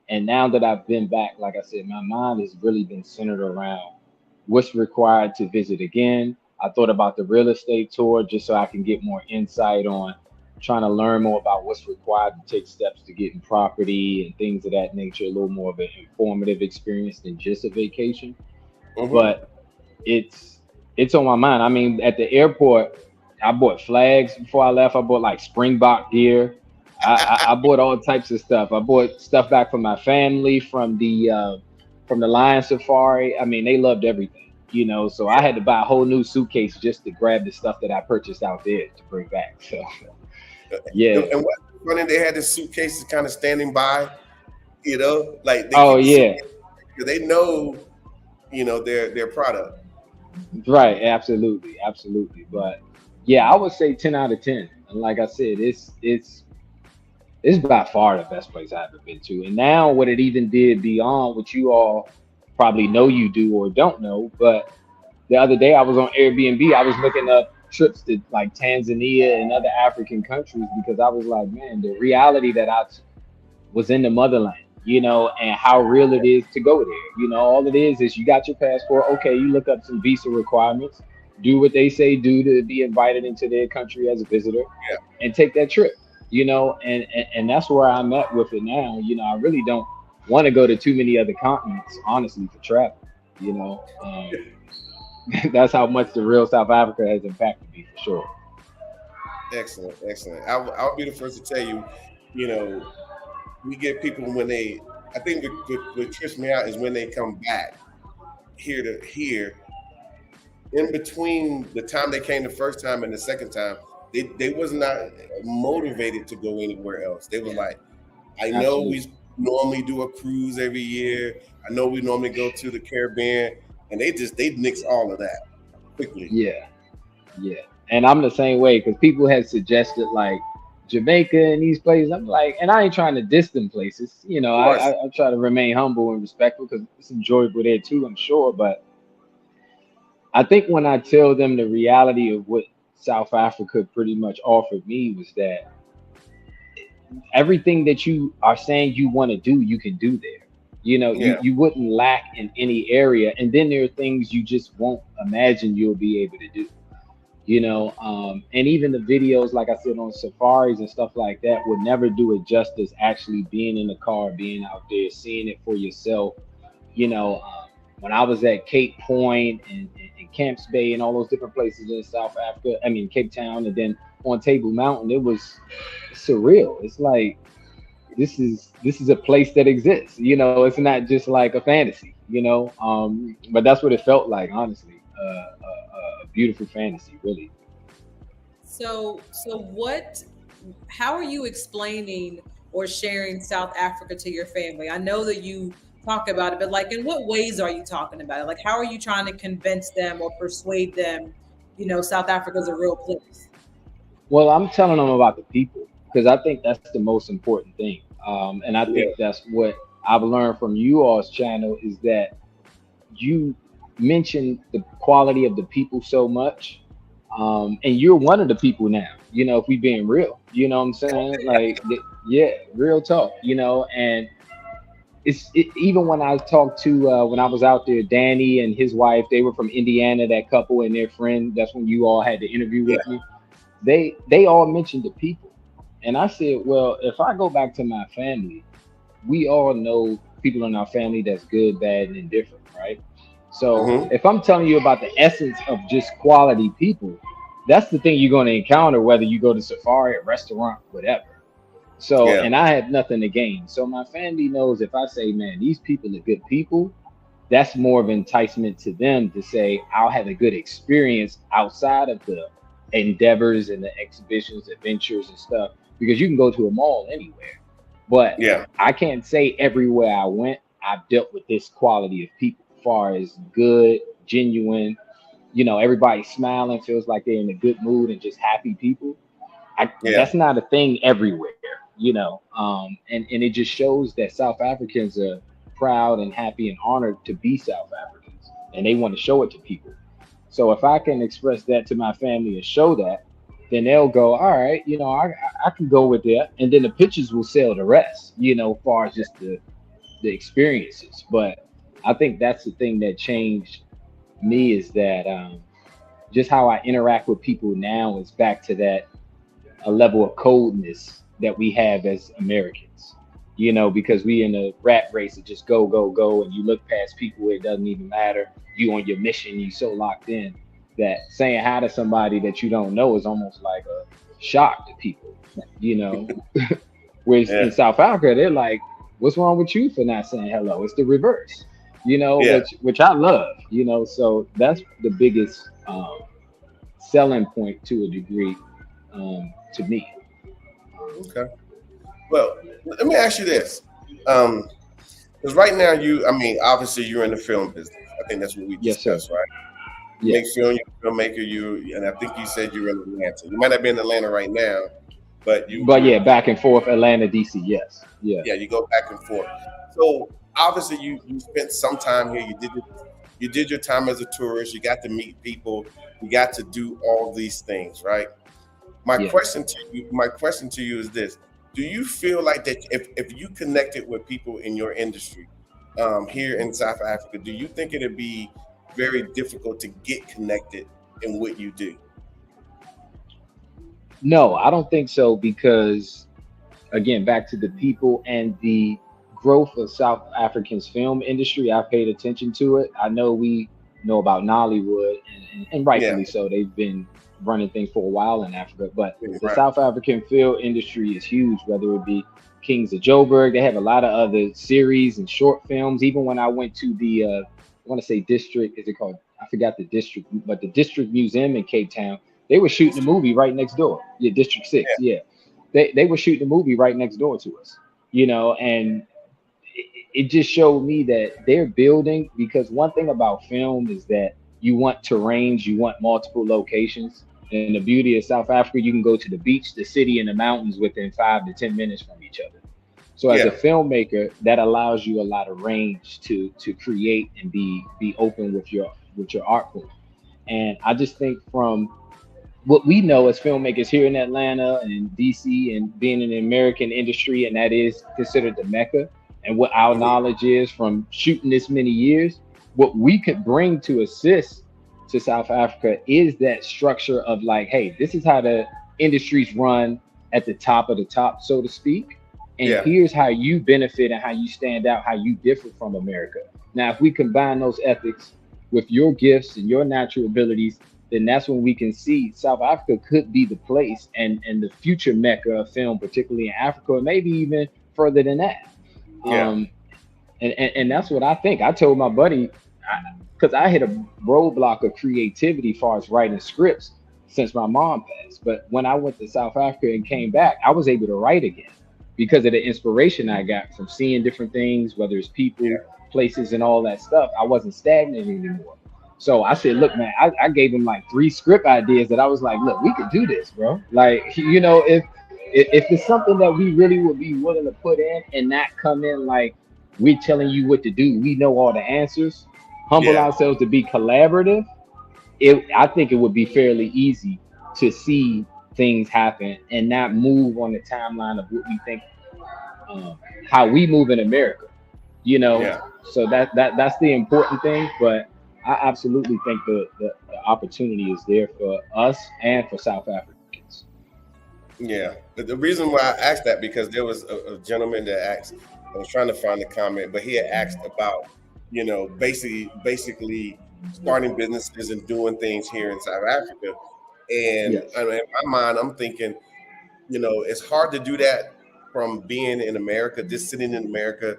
D: And now that I've been back, like I said, my mind has really been centered around what's required to visit again. I thought about the real estate tour just so I can get more insight on trying to learn more about what's required to take steps to getting property and things of that nature, a little more of an informative experience than just a vacation. But it's on my mind. I mean, at the airport, I bought flags before I left. I bought like Springbok gear. I bought all types of stuff. I bought stuff back from my family from the Lion Safari. I mean, they loved everything, you know. So I had to buy a whole new suitcase just to grab the stuff that I purchased out there to bring back. So yeah.
A: And what's funny, they had the suitcases kind of standing by, you know, like they know, you know, their product.
D: Right, absolutely. But yeah, I would say 10 out of 10. And like I said, it's by far the best place I've ever been to. And now what it even did beyond what you all probably know you do or don't know, but the other day I was on Airbnb, I was looking up trips to like Tanzania and other African countries because I was like, man, the reality that I was in the motherland, you know, and how real it is to go there. You know, all it is you got your passport. Okay, you look up some visa requirements, do what they say do to be invited into their country as a visitor, and take that trip. You know, and that's where I'm at with it now. You know, I really don't want to go to too many other continents, honestly, for travel. You know, that's how much the real South Africa has impacted me for sure.
A: Excellent. I'll be the first to tell you, you know, we get people when they, I think what trips me out is when they come back here, in between the time they came the first time and the second time, they was not motivated to go anywhere else. They were like, I know we normally do a cruise every year. I know we normally go to the Caribbean, and they nix all of that quickly.
D: Yeah. And I'm the same way because people had suggested like Jamaica and these places. I'm like, and I ain't trying to diss them places. You know, I try to remain humble and respectful because it's enjoyable there too, I'm sure. But I think when I tell them the reality of what South Africa pretty much offered me was that everything that you are saying you want to do, you can do there. You know, you wouldn't lack in any area. And then there are things you just won't imagine you'll be able to do. You know, and even the videos, like I said, on safaris and stuff like that would never do it justice actually being in the car, being out there, seeing it for yourself. You know, when I was at Cape Point and Camps Bay and all those different places in South Africa, I mean, Cape Town, and then on Table Mountain, it was surreal. It's like, this is a place that exists, you know, it's not just like a fantasy, you know, but that's what it felt like, honestly, a beautiful fantasy, really.
B: So how are you explaining or sharing South Africa to your family? I know that you talk about it, but like, in what ways are you talking about it? Like, how are you trying to convince them or persuade them, you know, South Africa is a real place?
D: Well, I'm telling them about the people because I think that's the most important thing. And I think that's what I've learned from you all's channel is that you mention the quality of the people so much. And you're one of the people now, you know, if we being real, you know what I'm saying? Like, real talk, you know, and even when I talked to, when I was out there, Danny and his wife, they were from Indiana, that couple and their friend. That's when you all had the interview with me. they all mentioned the people. And I said, well, if I go back to my family, we all know people in our family that's good, bad, and indifferent, right? So
A: Hmm.
D: if I'm telling you about the essence of just quality people, that's the thing you're going to encounter whether you go to safari, a restaurant, whatever. So,
A: Yeah.
D: and I have nothing to gain. So my family knows if I say, man, these people are good people, that's more of enticement to them to say, I'll have a good experience outside of the endeavors and the exhibitions, adventures, and stuff, because you can go to a mall anywhere. But
A: Yeah.
D: I can't say everywhere I went, I've dealt with this quality of people, as far as good, genuine, everybody smiling, feels like they're in a good mood and just happy people.
A: Yeah.
D: That's not a thing everywhere, and it just shows that South Africans are proud and happy and honored to be South Africans, and they want to show it to people. So if I can express that to my family and show that, then they'll go, all right, I can go with that, and then the pictures will sell the rest, as far as just the experiences. But I think that's the thing that changed me, is that just how I interact with people now is back to that a level of coldness that we have as Americans. Because we in a rat race of just go, go, go, and you look past people, it doesn't even matter. You on your mission, you so locked in that saying hi to somebody that you don't know is almost like a shock to people. You know, whereas in
A: Yeah.
D: South Africa, they're like, "What's wrong with you for not saying hello?" It's the reverse.
A: Yeah.
D: Which I love. So that's the biggest selling point to a degree, to me.
A: Okay. Well, let me ask you this. Um, because right now I mean, obviously you're in the film business. I think that's what we
D: Yes, sir.
A: discussed, right? You make
D: Yes.
A: film, you're a filmmaker, and I think you said you're in Atlanta. You might not be in Atlanta right now, but
D: But yeah, back and forth, Atlanta, DC. Yes. Yeah.
A: yeah, you go back and forth. So obviously you spent some time here. You did your time as a tourist. You got to meet people. You got to do all these things, right?
D: Yeah.
A: My question to you is this: do you feel like that if you connected with people in your industry here in South Africa, do you think it'd be very difficult to get connected in what you do?
D: No, I don't think so, because again, back to the people and the growth of South African's film industry, I paid attention to it. I know we know about Nollywood, and
A: Yeah,
D: rightfully so. They've been running things for a while in Africa, but the
A: right.
D: South African film industry is huge, whether it be Kings of Joburg. They have a lot of other series and short films. Even when I went to the, I want to say district, is it called? I forgot the district, but the district museum in Cape Town, they were shooting a movie right next door. Yeah, District 6. Yeah, they were shooting a movie right next door to us, and it just showed me that they're building, because one thing about film is that you want terrains, you want multiple locations. And the beauty of South Africa, you can go to the beach, the city, and the mountains within 5 to 10 minutes from each other. So as a
A: Yeah,
D: filmmaker, that allows you a lot of range to create and be open with your art form. And I just think from what we know as filmmakers here in Atlanta and DC, and being in the American industry, and that is considered the Mecca, and what our
A: mhm,
D: knowledge is from shooting this many years, what we could bring to assist to South Africa is that structure of like, hey, this is how the industries run at the top of the top, so to speak. And
A: yeah,
D: here's how you benefit and how you stand out, how you differ from America. Now, if we combine those ethics with your gifts and your natural abilities, then that's when we can see South Africa could be the place, and the future mecca of film, particularly in Africa, or maybe even further than that.
A: yeah,
D: Um, and that's what I think. I told my buddy, because I hit a roadblock of creativity as far as writing scripts since my mom passed. But when I went to South Africa and came back, I was able to write again because of the inspiration I got from seeing different things, whether it's people, places, and all that stuff. I wasn't stagnant anymore. So I said, look, man, I gave him like 3 script ideas that I was like, look, we could do this, bro. Like, if it's something that we really would be willing to put in and not come in like we're telling you what to do, we know all the answers, humble
A: yeah,
D: ourselves to be collaborative, I think it would be fairly easy to see things happen and not move on the timeline of what we think, how we move in America, you know.
A: yeah.
D: So that's the important thing. But I absolutely think the opportunity is there for us and for South Africans.
A: Yeah, the reason why I asked that because there was a gentleman that asked. I was trying to find the comment, but he had asked about, basically starting businesses and doing things here in South Africa. And
D: Yes.
A: I mean, in my mind, I'm thinking, it's hard to do that from being in America, just sitting in America,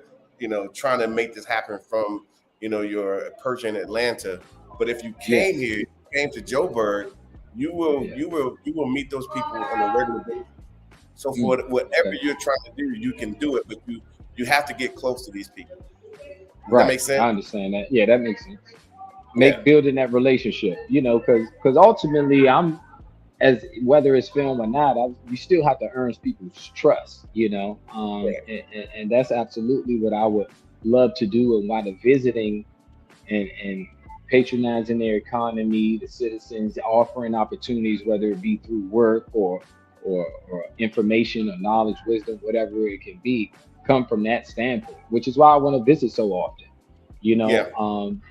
A: trying to make this happen from, your perch in Atlanta. But if you came
D: Yes.
A: here, came to Joburg, you will,
D: Yeah.
A: you will, you will meet those people on a regular basis. So for
D: Mm,
A: whatever
D: okay.
A: you're trying to do, you can do it, but you have to get close to these people. Does that
D: Right.
A: make sense?
D: I understand that. Yeah, that makes sense.
A: Yeah.
D: Make building that relationship, because ultimately I'm, as whether it's film or not, you still have to earn people's trust,
A: Right.
D: and that's absolutely what I would love to do, and why the visiting and patronizing their economy, the citizens, offering opportunities, whether it be through work or information or knowledge, wisdom, whatever it can be, come from that standpoint, which is why I want to visit so often, you know,
A: Yeah.
D: um,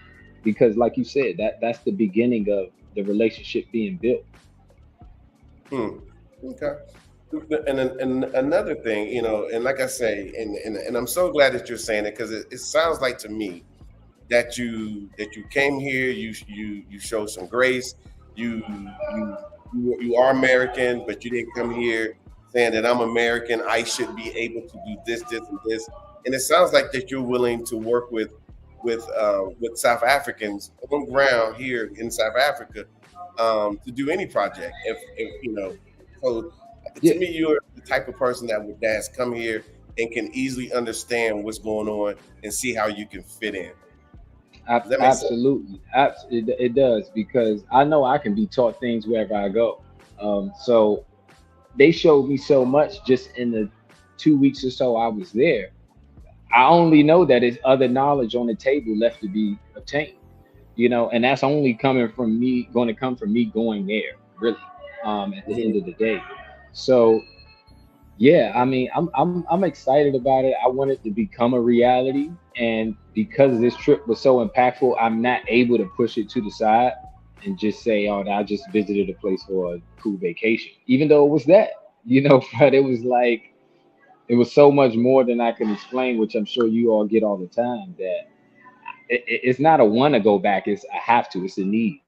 D: because like you said, that's the beginning of the relationship being built.
A: Hmm. Okay. And another thing, and like I say, and I'm so glad that you're saying it because it sounds like to me that you came here, you show some grace, you you you are American, but you didn't come here saying that I'm American, I should be able to do this, and this. And it sounds like that you're willing to work with South Africans on ground here in South Africa to do any project. So to
D: Yeah,
A: me, you're the type of person that's come here and can easily understand what's going on and see how you can fit in. Does that make sense?
D: absolutely. It does, because I know I can be taught things wherever I go. So they showed me so much just in the 2 weeks or so I was there. I only know that it's other knowledge on the table left to be obtained, and that's only coming from me, going to come from me going there, really, at the end
A: Mhm.
D: of the day. So yeah, I mean, I'm excited about it. I want it to become a reality, and because this trip was so impactful, I'm not able to push it to the side and just say, "Oh, I just visited a place for a cool vacation," even though it was that, But it was like it was so much more than I can explain, which I'm sure you all get all the time. That it's not a want to go back; it's a have to. It's a need.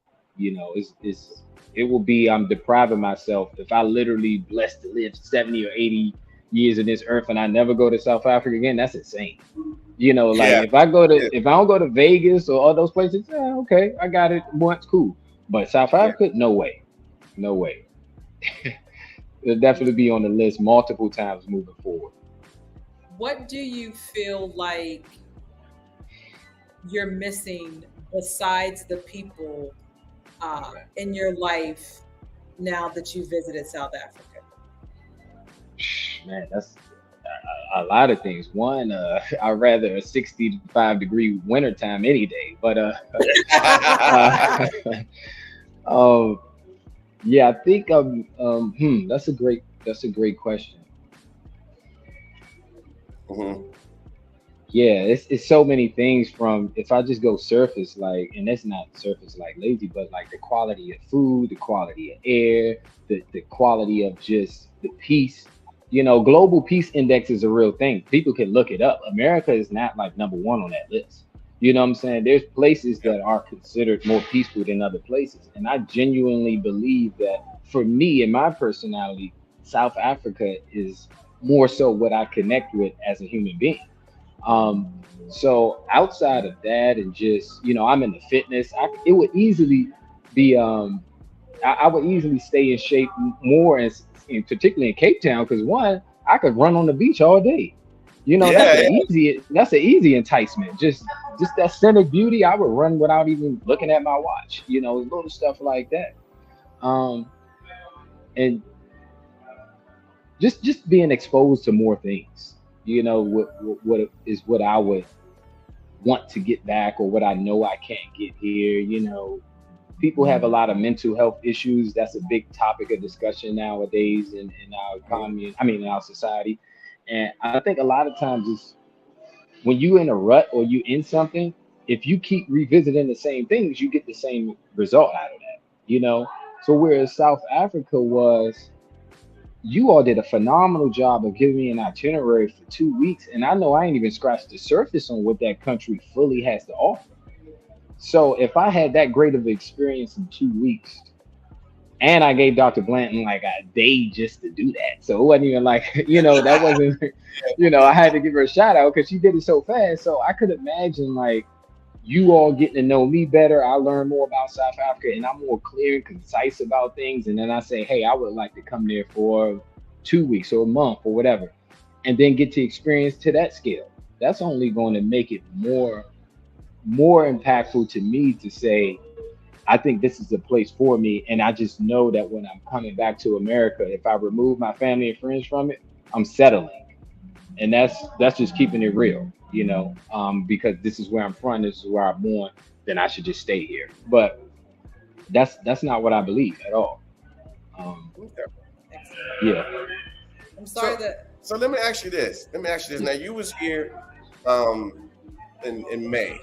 D: It will be, I'm depriving myself if I literally blessed to live 70 or 80 years in this earth and I never go to South Africa again. That's insane. Like
A: Yeah,
D: if I don't go to Vegas or all those places, yeah, okay, I got it once, cool. But South
A: yeah.
D: Africa, no way, no way. It'll definitely be on the list multiple times moving forward.
B: What do you feel like you're missing besides the people
D: Okay.
B: in your life now that you visited South Africa?
D: Man, that's a lot of things. One, I'd rather a 65-degree wintertime any day. But uh, um, yeah, I think that's a great question.
A: Mhm.
D: Yeah, it's so many things, from if I just go surface, like, and that's not surface like lazy, but like the quality of food, the quality of air, the quality of just the peace. Global peace index is a real thing. People can look it up. America is not like number one on that list. You know what I'm saying? There's places
A: Yeah.
D: that are considered more peaceful than other places. And I genuinely believe that for me and my personality, South Africa is more so what I connect with as a human being. um, so outside of that, and just, I'm into fitness. It would easily be, I would easily stay in shape more, particularly in Cape Town, because one, I could run on the beach all day. That's
A: Yeah,
D: an easy enticement. Just that scenic beauty, I would run without even looking at my watch. Little stuff like that. Um, and just being exposed to more things. What is what I would want to get back, or what I know I can't get here. People have a lot of mental health issues. That's a big topic of discussion nowadays in our
A: yeah.
D: economy. I mean, in our society. And I think a lot of times it's when you in a rut or you in something, if you keep revisiting the same things, you get the same result out of that. So whereas South Africa was, you all did a phenomenal job of giving me an itinerary for 2 weeks, and I know I ain't even scratched the surface on what that country fully has to offer. So if I had that great of experience in 2 weeks, and I gave Dr. Blanton like a day just to do that, so it wasn't even like that wasn't I had to give her a shout out because she did it so fast. So I could imagine like you all getting to know me better. I learn more about South Africa and I'm more clear and concise about things. And then I say, hey, I would like to come there for 2 weeks or a month or whatever, and then get to experience to that scale. That's only going to make it more impactful to me to say, I think this is a place for me. And I just know that when I'm coming back to America, if I remove my family and friends from it, I'm settling. And that's just keeping it real, because this is where I'm from, this is where I'm born, then I should just stay here. But that's not what I believe at all. Um,
A: Okay.
B: Excellent.
D: yeah,
B: I'm sorry
A: So,
B: that.
A: so let me ask you this. Let me ask you this. Now, you was here um, in May,
D: yep,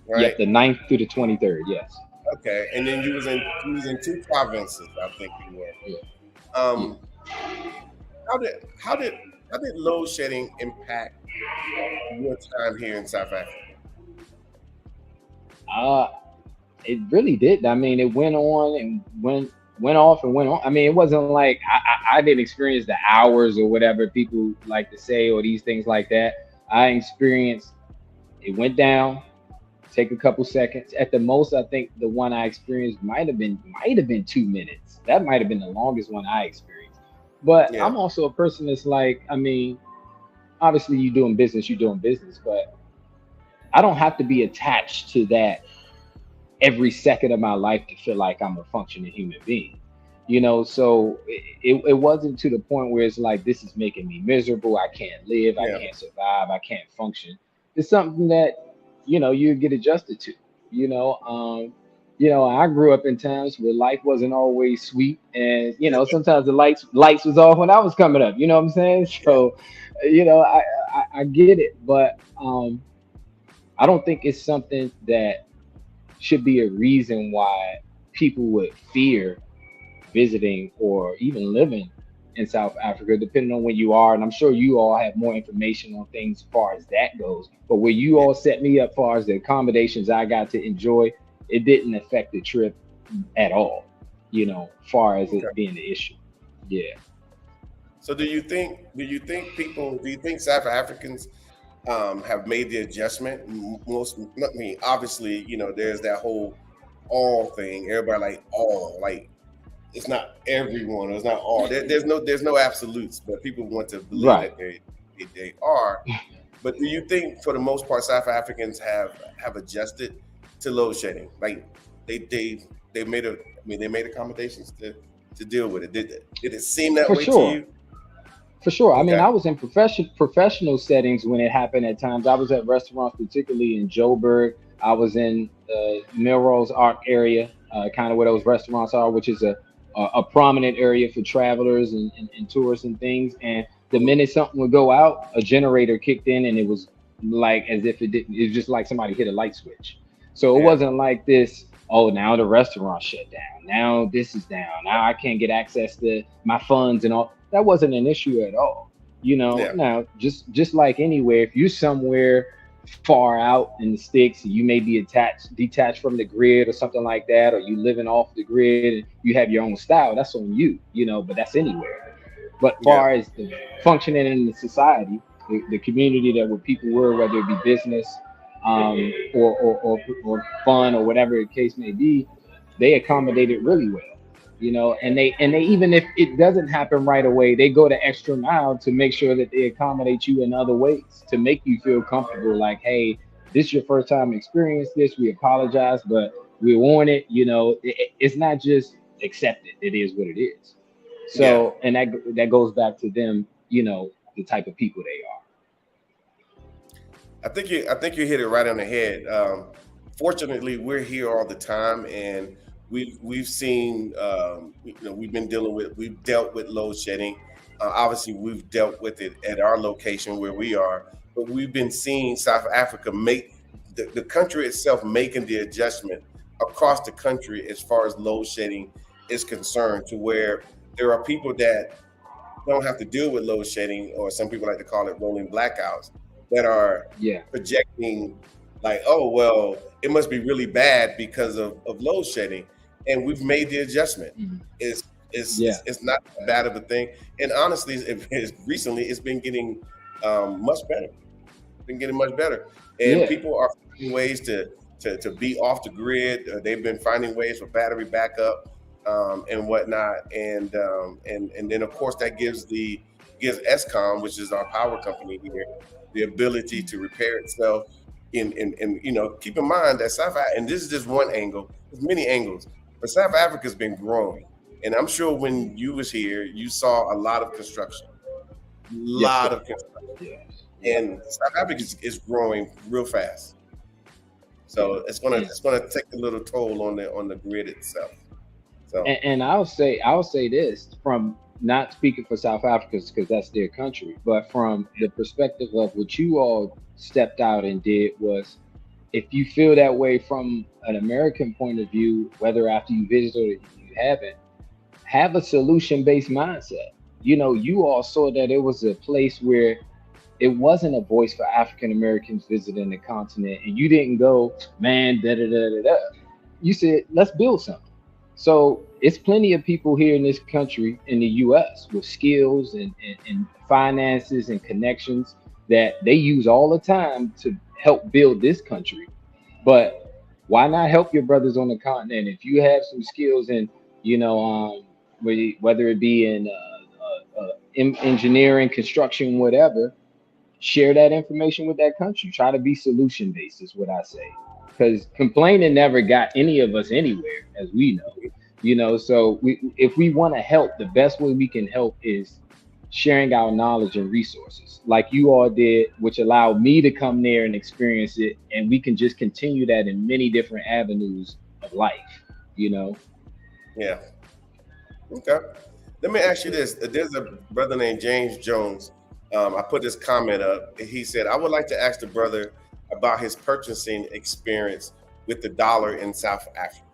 A: right?
D: the 9th through the 23rd, yes.
A: Okay, and then you was in two provinces, I think you were.
D: Yeah, yeah.
A: Um, how did how did how did load shedding impact your time here in South Africa?
D: Uh, it really did. I mean, it went on and went off and went on. I mean, it wasn't like I didn't experience the hours or whatever people like to say or these things like that. I experienced it went down, take a couple seconds. At the most, I think the one I experienced might have been 2 minutes. That might have been the longest one I experienced. But
A: Yeah,
D: I'm also a person that's like, I mean, obviously you're doing business, but I don't have to be attached to that every second of my life to feel like I'm a functioning human being. So it wasn't to the point where it's like this is making me miserable. I can't live, I
A: yeah,
D: can't survive, I can't function. It's something that you get adjusted to. You know, I grew up in times where life wasn't always sweet, and sometimes the lights was off when I was coming up. You know what I'm saying?
A: yeah,
D: So, I get it, but I don't think it's something that should be a reason why people would fear visiting or even living in South Africa, depending on where you are. And I'm sure you all have more information on things as far as that goes. But where you
A: yeah.
D: all set me up, far as the accommodations I got to enjoy, it didn't affect the trip at all. Far as
A: Okay.
D: it being the issue. Yeah.
A: So do you think South Africans have made the adjustment? Most, I mean, obviously, there's that whole all thing. Everybody like all, like it's not everyone, it's not all. There's no absolutes, but people want to believe
D: Right.
A: that they are. But do you think, for the most part, South Africans have adjusted to load shedding? Like they made a, I mean, they made accommodations to deal with it. Did it seem that
D: For
A: way to
D: sure.
A: you?
D: For sure. I mean,
A: Okay.
D: I was in professional settings when it happened at times. I was at restaurants, particularly in Joburg. I was in the Melrose Arc area, kind of where those restaurants are, which is a prominent area for travelers and tourists and things. And the
A: Mhm.
D: minute something would go out, a generator kicked in, and it was like as if it didn't. It was just like somebody hit a light switch. So it
A: Yeah.
D: wasn't like this. Oh, now the restaurant shut down. Now this is down. Now I can't get access to my funds and all. That wasn't an issue at all.
A: Yeah.
D: Now just like anywhere, if you're somewhere far out in the sticks, you may be detached from the grid or something like that, or you living off the grid and you have your own style. That's on you. But that's anywhere. But
A: Yeah.
D: far as the functioning in the society, the community that where people were, whether it be business, or fun or whatever the case may be, they accommodate it really well. And they even if it doesn't happen right away, they go the extra mile to make sure that they accommodate you in other ways to make you feel comfortable. Like, hey, this is your first time experience this. We apologize, but we want it. It's not just accepted. It is what it is.
A: Yeah.
D: So, and that goes back to them. The type of people they are.
A: I think you hit it right on the head. Fortunately, we're here all the time, and we've seen, we've dealt with load shedding. Obviously, we've dealt with it at our location where we are, but we've been seeing South Africa make the country itself making the adjustment across the country as far as load shedding is concerned, to where there are people that don't have to deal with load shedding, or some people like to call it rolling blackouts, that are
D: Yeah.
A: projecting like, oh well, it must be really bad because of load shedding, and we've made the adjustment.
D: Mhm.
A: It's
D: Yeah.
A: it's not that bad of a thing, and honestly, recently it's been getting much better. Been getting much better, and
D: Yeah.
A: people are finding ways to be off the grid. They've been finding ways for battery backup and whatnot, and then of course that gives Escom, which is our power company here, the ability to repair itself. In keep in mind that and this is just one angle. There's many angles, but South Africa's been growing, and I'm sure when you was here, you saw a lot of construction,
D: Yes,
A: lot
D: sir.
A: of construction,
D: Yeah. Yeah.
A: and South Africa is growing real fast.
D: Yeah.
A: So
D: And,
A: it's gonna take a little toll on the grid itself. So
D: and I'll say this from not speaking for South Africa because that's their country, but from the perspective of what you all stepped out and did was, if you feel that way from an American point of view, whether after you visit or you haven't, have a solution based mindset. You all saw that it was a place where it wasn't a voice for African Americans visiting the continent, and you didn't go, man, da da da da da. You said, let's build something. So it's plenty of people here in this country, in the U.S., with skills and finances and connections that they use all the time to help build this country. But why not help your brothers on the continent if you have some skills in, whether it be in engineering, construction, whatever, share that information with that country. Try to be solution based, is what I say. Because complaining never got any of us anywhere, as we know. So if we want to help, the best way we can help is sharing our knowledge and resources, like you all did, which allowed me to come there and experience it, and we can just continue that in many different avenues of life. You know.
A: yeah, okay. Let me ask you this: there's a brother named James Jones. I put this comment up. He said, "I would like to ask the brother about his purchasing experience with the dollar in South Africa."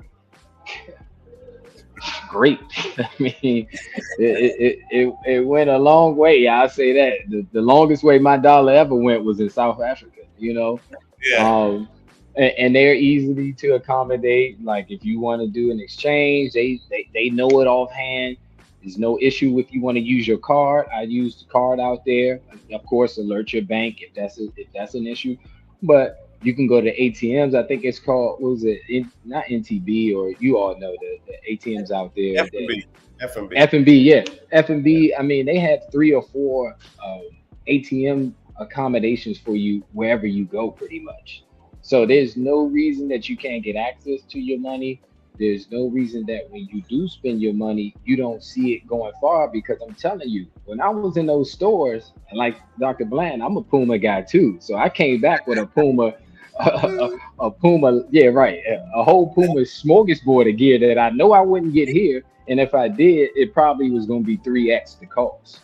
D: Great. I mean, it went a long way. I'll say that. The longest way my dollar ever went was in South Africa,
A: Yeah.
D: and they're easily to accommodate. Like if you want to do an exchange, they know it offhand. There's no issue if you want to use your card. I use the card out there. Of course, alert your bank if that's an issue. But you can go to ATMs. I think it's called, what was it? Not NTB, or you all know the ATMs out there.
A: F&B. F&B.
D: F&B, yeah.
A: Yeah.
D: F&B, I mean, they have 3 or 4 ATM accommodations for you wherever you go, pretty much. So there's no reason that you can't get access to your money. There's no reason that when you do spend your money, you don't see it going far, because I'm telling you, when I was in those stores, and like Dr. Bland, I'm a Puma guy too. So I came back with a Puma, a Puma, yeah, right, a whole Puma smorgasbord of gear that I know I wouldn't get here. And if I did, it probably was going to be 3x the cost,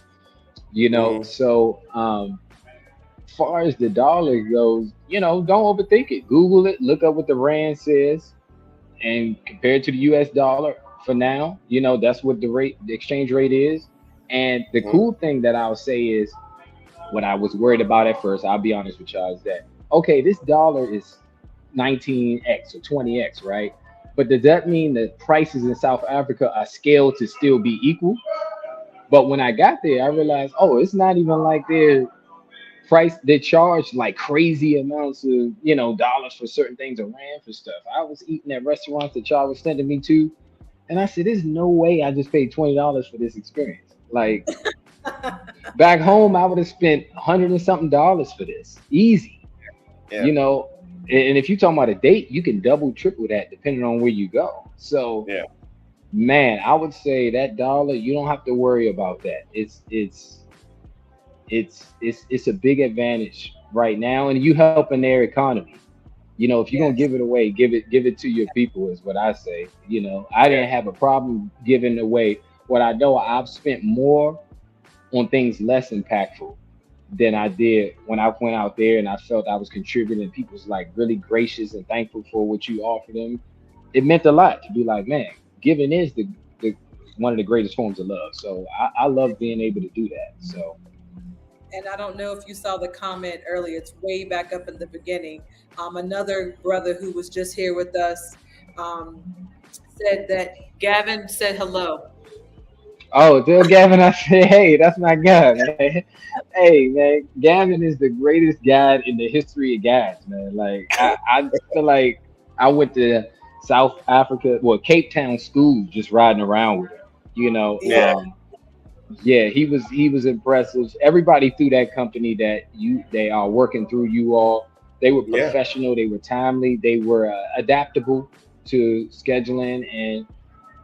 A: Mhm.
D: So, far as the dollar goes, don't overthink it. Google it, look up what the rand says, and compared to the US dollar for now, that's what the exchange rate is. And the
A: Mhm.
D: cool thing that I'll say is, what I was worried about at first, I'll be honest with y'all, is that, okay, this dollar is 19x or 20x, right? But does that mean that prices in South Africa are scaled to still be equal? But when I got there, I realized, oh, it's not even like they charge like crazy amounts of dollars for certain things or rand for stuff. I was eating at restaurants that y'all was sending me to, and I said, there's no way I just paid $20 for this experience. Like back home, I would have spent 100 and something dollars for this, easy.
A: Yeah.
D: you know and if you talking about a date, you can double triple that depending on where you go. So,
A: Yeah.
D: man, I would say that dollar, you don't have to worry about that. It's a big advantage right now, and you helping their economy. If you're gonna
B: Yes.
D: give it away, give it to your people, is what I say. I
A: Yeah.
D: didn't have a problem giving away what I know. I've spent more on things less impactful than I did when I went out there and I felt I was contributing. People was like really gracious and thankful for what you offered them. It meant a lot to be like, man, giving is the one of the greatest forms of love. So I love being able to do that. So
B: And I don't know if you saw the comment earlier. It's way back up in the beginning. Another brother who was just here with us um, said that Gavin said hello.
D: oh, tell Gavin I said, hey, that's my guy, man. Hey, man, Gavin is the greatest guide in the history of guides, man. Like I feel like I went to South Africa, well, Cape Town school, just riding around with him. You know,
A: Yeah,
D: yeah, he was impressive. Everybody through that company that they are working through you all, they were
A: yeah,
D: professional, they were timely, they were adaptable to scheduling, and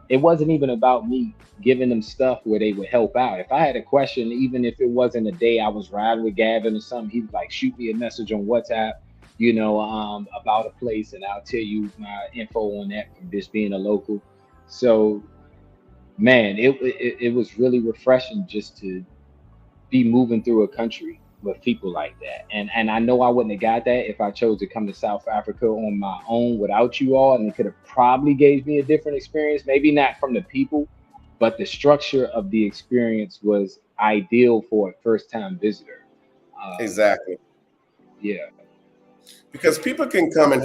D: it wasn't even about me giving them stuff where they would help out. If I had a question, even if it wasn't a day I was riding with Gavin or something, he'd like shoot me a message on WhatsApp, about a place, and I'll tell you my info on that from just being a local. So, man, it was really refreshing just to be moving through a country with people like that. And I know I wouldn't have got that if I chose to come to South Africa on my own without you all, and it could have probably gave me a different experience. Maybe not from the people, but the structure of the experience was ideal for a first time visitor. Uh,
A: exactly.
D: yeah,
A: Because people can come on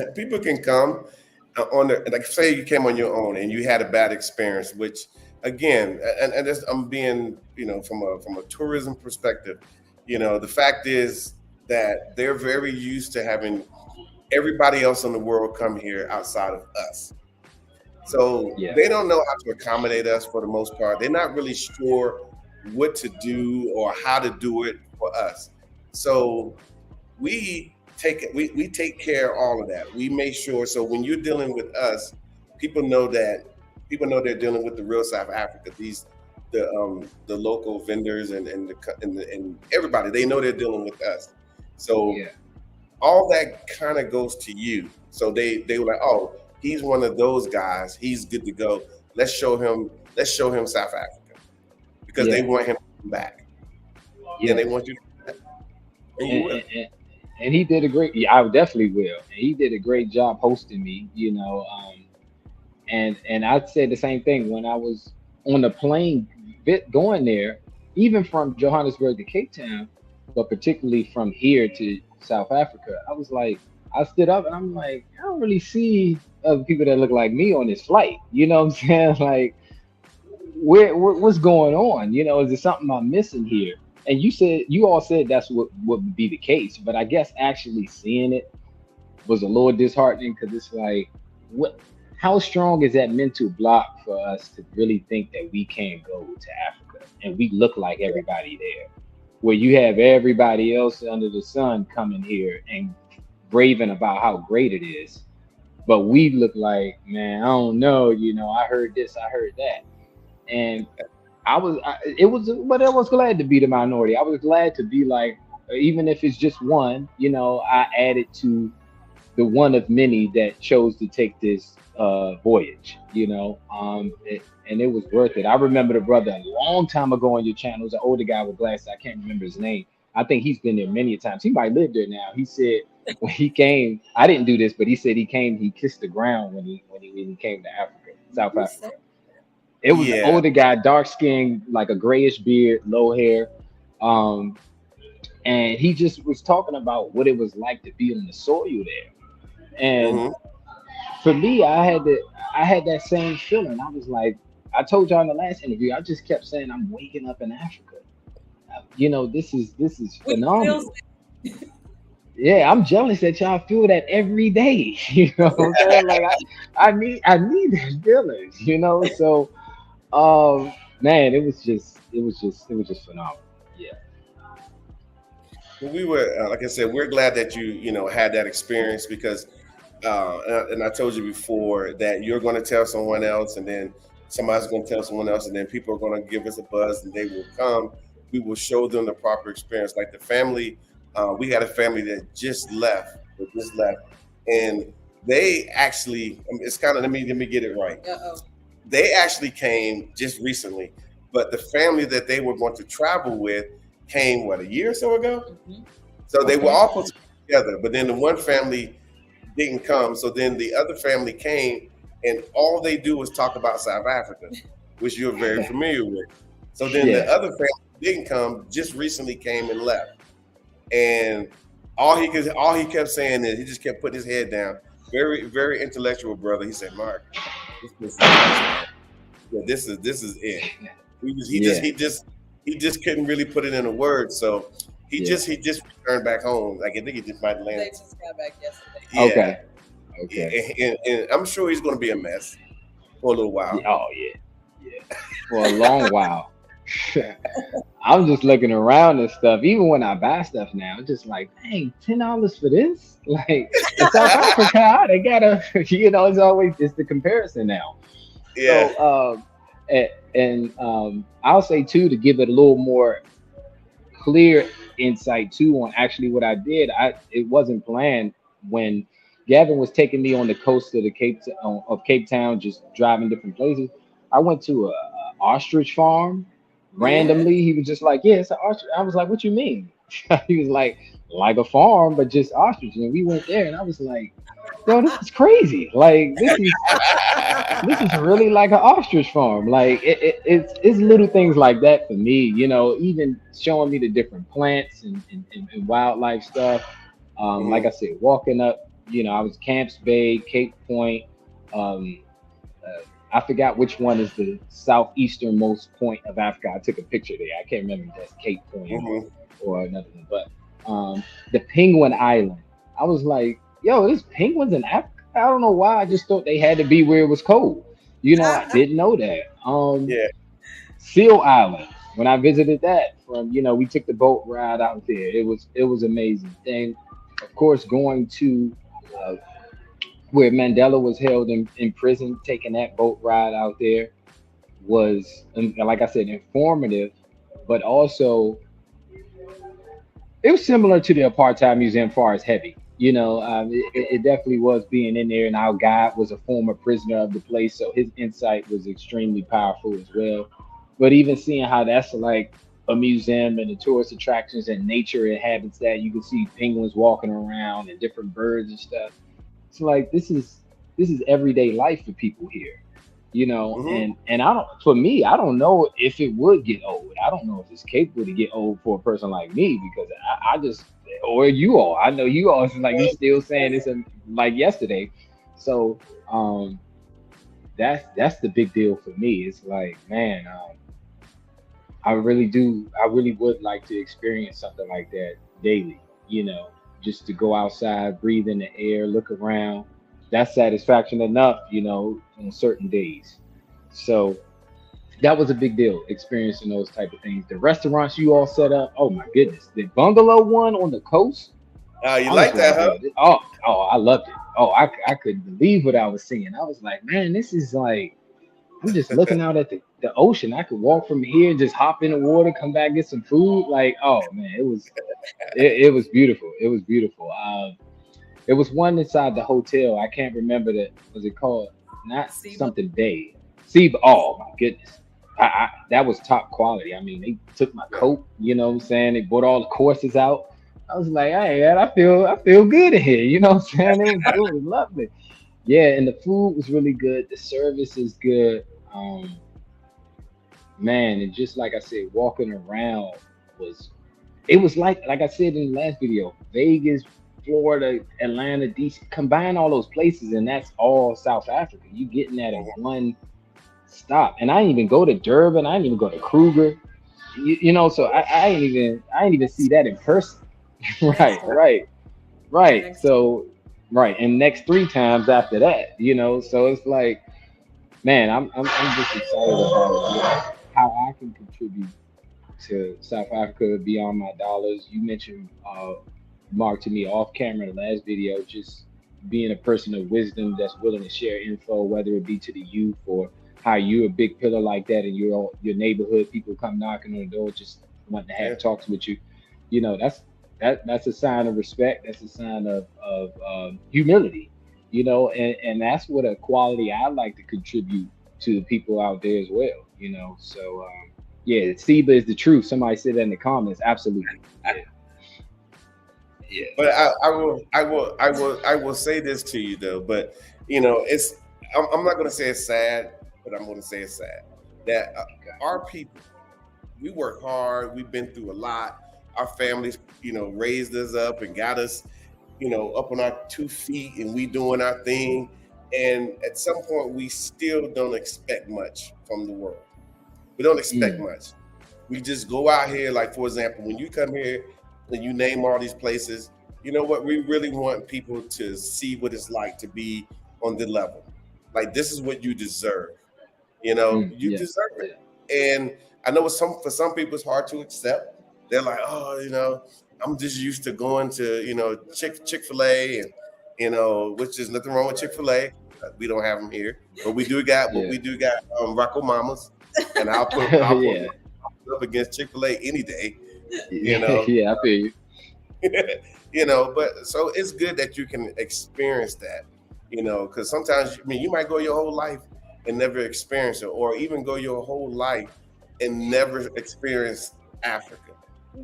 A: the, like say you came on your own and you had a bad experience, which again, and this, I'm being, from a tourism perspective, the fact is that they're very used to having everybody else in the world come here outside of us. So
D: yeah,
A: they don't know how to accommodate us for the most part. They're not really sure what to do or how to do it for us. So we take care of all of that. We make sure, so when you're dealing with us, people know that people know they're dealing with the real South Africa. The local vendors and everybody, they know they're dealing with us. So
D: yeah,
A: all that kind of goes to you. So they were like, oh, he's one of those guys. He's good to go. Let's show him South Africa, because they
D: yeah,
A: want him to come back, and
D: yeah.
A: they want you to, and you
D: And,
A: will.
D: and, and and he did a great. Yeah, I definitely will. And he did a great job hosting me. And I said the same thing when I was on the plane going there, even from Johannesburg to Cape Town, but particularly from here to South Africa. I was like, I stood up and I'm like, I don't really see other people that look like me on this flight. You know what I'm saying? Like, what's going on? Is there something I'm missing here? And you all said that's what would be the case, but I guess actually seeing it was a little disheartening because it's like, what? How strong is that mental block for us to really think that we can't go to Africa and we look like everybody there? Where you have everybody else under the sun coming here and raving about how great it is, but we look like, man, I don't know, I heard this, I heard that, and but I was glad to be the minority. I was glad to be like, even if it's just one, I added to the one of many that chose to take this voyage, and it was worth it. I remember the brother a long time ago on your channel. It was an older guy with glasses. I can't remember his name. I think he's been there many times. He might live there now. He said when he came, I didn't do this, but he said he came, he kissed the ground when he came to Africa, South
B: Who
D: Africa.
B: said
D: It was an
A: Yeah.
D: older guy, dark skinned, like a grayish beard, low hair. Um, and he just was talking about what it was like to be on the soil there. And
A: Hmm.
D: for me, I had that same feeling. I was like, I told y'all in the last interview, I just kept saying I'm waking up in Africa. This is
B: we still
D: phenomenal. Yeah, I'm jealous that y'all feel that every day. You know what I'm saying? Like I need that feeling, So man, it was just phenomenal. Yeah.
A: Well, we were, like I said, we're glad that you had that experience, because, and I told you before that you're going to tell someone else, and then somebody's going to tell someone else, and then people are going to give us a buzz, and they will come. We will show them the proper experience. Like the family, we had a family that just left, and they actually, it's kind of, let me get it right.
B: Uh-oh.
A: They actually came just recently, but the family that they were going to travel with came, what, a year or so ago?
B: Mhm.
A: So they were
D: Okay.
A: all supposed to come together, but then the one family didn't come. So then the other family came, and all they do is talk about South Africa. which you're very familiar with. So then the
D: Yeah.
A: other family didn't come, just recently came and left. And all he kept saying is he just kept putting his head down. Very, very intellectual brother. He said, Mark, this is nice, man. Yeah, this is it.
D: Yeah.
A: He just couldn't really put it in a word. So he
D: Yeah.
A: just returned back home. Like I think he just might land.
B: They just got back yesterday.
A: Yeah.
D: Okay. Okay.
A: And I'm sure he's going to be a mess for a little while.
D: Oh yeah. Yeah. For a long while. I'm just looking around and stuff. Even when I buy stuff now, I'm just like, dang, $10 for this? Like in South Africa, they gotta, it's the comparison now.
A: Yeah.
D: So I'll say too, to give it a little more clear insight too on actually what I did. It wasn't planned when Gavin was taking me on the coast of Cape Town, just driving different places. I went to a ostrich farm randomly. He was just like, "Yeah, it's an ostrich." I was like, "What you mean?" He was like a farm, but just ostrich. And we went there, and I was like, "Yo, this is crazy! Like this is really like an ostrich farm. Like it's little things like that for me, even showing me the different plants and wildlife stuff. Like I said, walking up, I was Camps Bay, Cape Point. Um, I forgot which one is the southeasternmost point of Africa. I took a picture there. I can't remember if that's Cape Point or another one. But the Penguin Island. I was like, yo, there's penguins in Africa. I don't know why. I just thought they had to be where it was cold. I didn't know that.
A: Yeah.
D: Seal Island. When I visited that, we took the boat ride out there. It was amazing. And of course, going to where Mandela was held in prison, taking that boat ride out there was, like I said, informative, but also it was similar to the Apartheid Museum as far as heavy. It definitely was being in there, and our guide was a former prisoner of the place, so his insight was extremely powerful as well. But even seeing how that's like a museum and the tourist attractions and nature inhabits that, you can see penguins walking around and different birds and stuff. It's like this is everyday life for people here, and for me, I don't know if it would get old. I don't know if it's capable to get old for a person like me because I just, or you all, I know you all is like you still saying this like yesterday. So that's the big deal for me. It's like, man, I really would like to experience something like that daily, just to go outside, breathe in the air, look around. That's satisfaction enough, on certain days. So that was a big deal, experiencing those type of things. The restaurants you all set up, oh my goodness. The bungalow one on the coast.
A: You like that, huh?
D: Oh, I loved it. Oh, I couldn't believe what I was seeing. I was like, man, this is like, I'm just looking out at the ocean. I could walk from here and just hop in the water, come back, get some food. Like, oh man, it was beautiful. It was beautiful. It was one inside the hotel. I can't remember that. Was it called? Not
B: Seba.
D: something Bay. Seba. Oh my goodness. That was top quality. I mean, they took my coat. You know what I'm saying? They brought all the courses out. I was like, hey, man, I feel good in here. You know what I'm saying? It was lovely. Yeah, and the food was really good. The service is good. Man, and just like I said, walking around it was like I said in the last video, Vegas, Florida, Atlanta, DC, combine all those places, and that's all South Africa. You getting that in one stop. And I didn't even go to Durban. I didn't even go to Kruger. So I didn't even see that in person. Right. So and next 3 times after that, so it's like, man, I'm just excited about how I can contribute to South Africa beyond my dollars. You mentioned Mark to me off camera in the last video, just being a person of wisdom that's willing to share info, whether it be to the youth or how you're a big pillar like that in your neighborhood. People come knocking on the door, just wanting to have talks with you. That's a sign of respect. That's a sign of humility. And that's what a quality I like to contribute to the people out there as well. So yeah, Seba is the truth. Somebody said that in the comments. Absolutely. Yeah.
A: But I will say this to you though. But I'm not going to say it's sad, but I'm going to say it's sad. that our people, we work hard. We've been through a lot. Our families, raised us up and got us, up on our 2 feet, and we doing our thing. And at some point, we still don't expect much from the world. We don't expect
D: Mm,
A: much. We just go out here, like for example, when you come here and you name all these places, you know what? We really want people to see what it's like to be on the level. Like this is what you deserve. You
D: yeah,
A: deserve
D: yeah,
A: it. And I know for some people it's hard to accept. They're like, oh, I'm just used to going to, Chick-fil-A and which is nothing wrong with Chick-fil-A. We don't have them here. But
D: yeah,
A: we do got Rocco Mamas, and I'll put
D: yeah,
A: up against Chick-fil-A any day, you know.
D: yeah. I feel you.
A: But so it's good that you can experience that, because sometimes you might go your whole life and never experience it, or even go your whole life and never experience Africa.